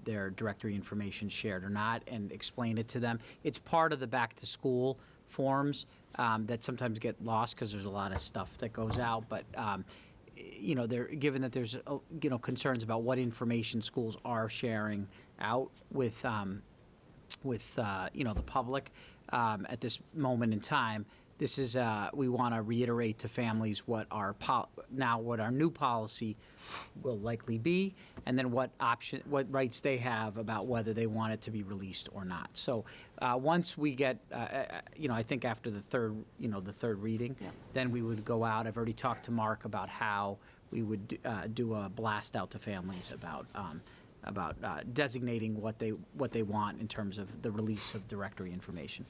their directory information shared or not and explain it to them. It's part of the back to school forms that sometimes get lost because there's a lot of stuff that goes out, but given that there's concerns about what information schools are sharing out with the public at this moment in time, this is we want to reiterate to families what our new policy will likely be, and then what rights they have about whether they want it to be released or not. So once we get, I think after the third reading, then we would go out. I've already talked to Mark about how we would do a blast out to families about designating what they want in terms of the release of directory information.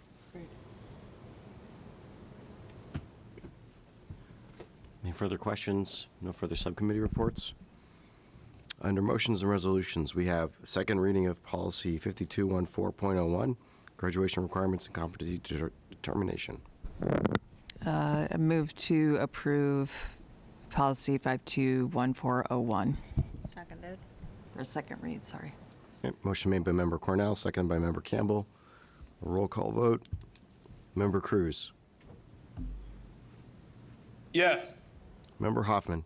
Any further questions? No further subcommittee reports? Under motions and resolutions, we have second reading of policy 5214.01, graduation requirements and competency determination. I move to approve policy 521401. Seconded. For a second read, sorry. Okay, motion made by Member Cornell, seconded by Member Campbell. A roll call vote. Member Cruz. Yes. Member Hoffman.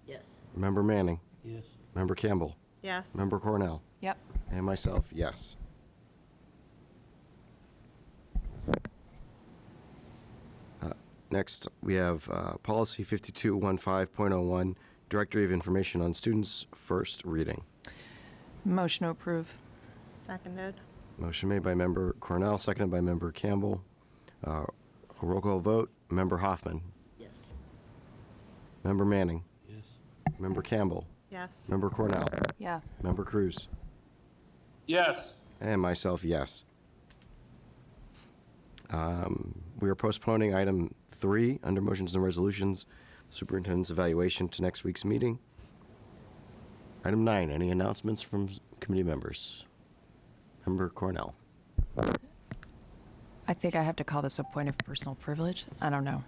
Yes. Member Manning. Yes. Member Campbell. Yes. Member Cornell. Yep. And myself, yes. Next, we have policy 5215.01, directory of information on students, first reading. Motion to approve. Seconded. Motion made by Member Cornell, seconded by Member Campbell. A roll call vote. Member Hoffman. Yes. Member Manning. Yes. Member Campbell. Yes. Member Cornell. Yeah. Member Cruz. Yes. And myself, yes. We are postponing item 3 under motions and resolutions, superintendent's evaluation, to next week's meeting. Item 9, any announcements from committee members? Member Cornell. I think I have to call this a point of personal privilege. I don't know.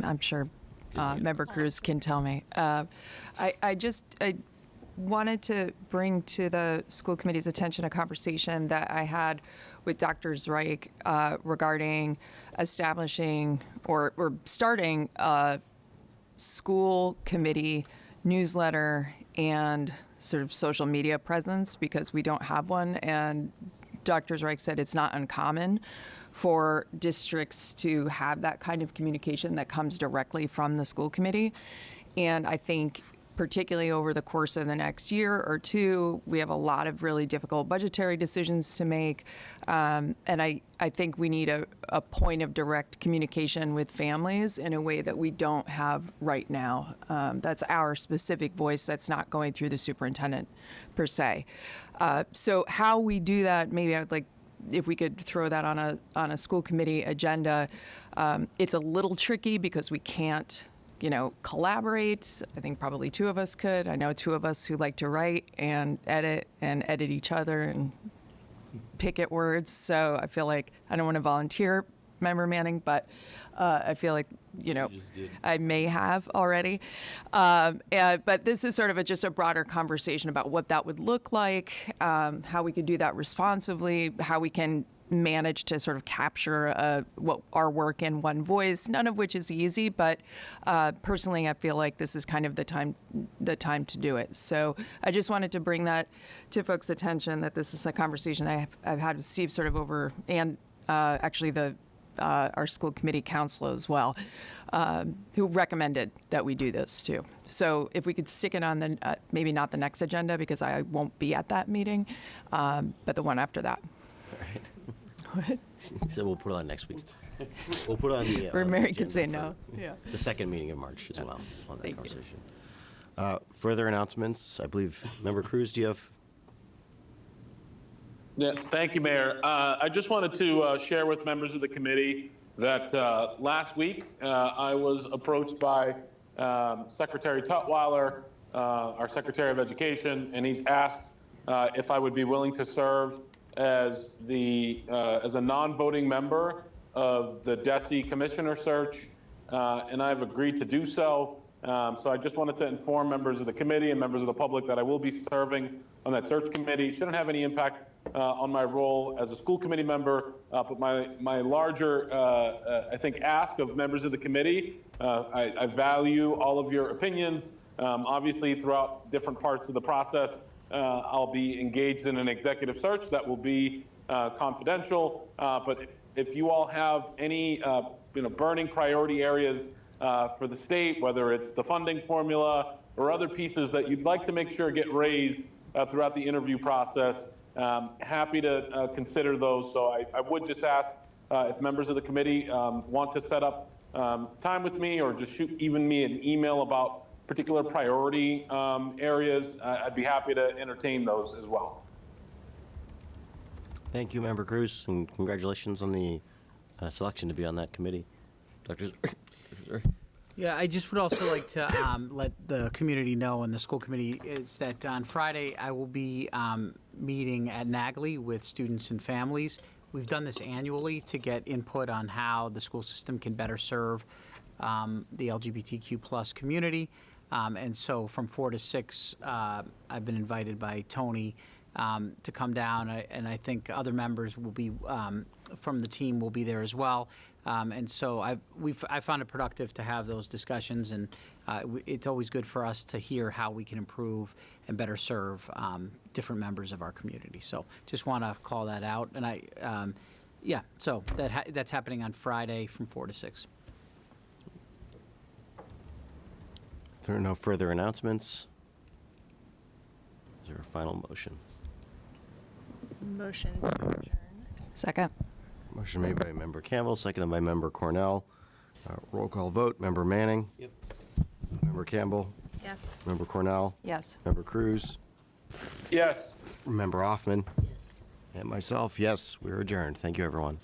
I'm sure Member Cruz can tell me. I wanted to bring to the school committee's attention a conversation that I had with Dr. Zreich regarding establishing or starting a school committee newsletter and sort of social media presence, because we don't have one. And Dr. Zreich said it's not uncommon for districts to have that kind of communication that comes directly from the school committee. And I think particularly over the course of the next year or two, we have a lot of really difficult budgetary decisions to make. And I think we need a point of direct communication with families in a way that we don't have right now. That's our specific voice that's not going through the superintendent per se. So how we do that, maybe I would like if we could throw that on a school committee agenda. It's a little tricky because we can't collaborate. I think probably two of us could. I know two of us who like to write and edit each other and pick at words. So I feel like I don't want to volunteer, Member Manning, but I feel like, I may have already. But this is sort of just a broader conversation about what that would look like, how we could do that responsibly, how we can manage to sort of capture what our work in one voice, none of which is easy, but personally I feel like this is kind of the time to do it. So I just wanted to bring that to folks' attention, that this is a conversation I've had with Steve sort of over, and actually the our school committee council as well, who recommended that we do this too. So if we could stick it on the, maybe not the next agenda because I won't be at that meeting, but the one after that. So we'll put it on next week. We'll put it on the. Where Mary agenda could say for no. Yeah. The second meeting in March as well on that Thank you. conversation. Further announcements? I believe, Member Cruz, do you have? Yeah, thank you, Mayor. I just wanted to share with members of the committee that last week I was approached by Secretary Tutwiler, our Secretary of Education, and he's asked if I would be willing to serve as a non-voting member of the DESE Commissioner Search, and I've agreed to do so. So I just wanted to inform members of the committee and members of the public that I will be serving on that search committee. It shouldn't have any impact on my role as a school committee member, but my larger, I think, ask of members of the committee, I value all of your opinions. Obviously, throughout different parts of the process, I'll be engaged in an executive search that will be confidential. But if you all have any burning priority areas for the state, whether it's the funding formula or other pieces that you'd like to make sure get raised throughout the interview process, happy to consider those. So I would just ask if members of the committee want to set up time with me or just shoot even me an email about particular priority areas, I'd be happy to entertain those as well. Thank you, Member Cruz, and congratulations on the selection to be on that committee. Dr. Yeah, I just would also like to let the community know, and the school committee, is that on Friday I will be meeting at NAGLY with students and families. We've done this annually to get input on how the school system can better serve the LGBTQ plus community. And so from 4 to 6, I've been invited by Tony to come down, and I think other members will be from the team will be there as well. And so I found it productive to have those discussions, and it's always good for us to hear how we can improve and better serve different members of our community. So just want to call that out, and so that's happening on Friday from 4 to 6. If there are no further announcements, is there a final motion? Motion to adjourn. Second. Motion made by Member Campbell, seconded by Member Cornell. Roll call vote. Member Manning? Yep. Member Campbell? Yes. Member Cornell? Yes. Member Cruz? Yes. Member Hoffman? Yes. And myself, yes. We're adjourned. Thank you, everyone.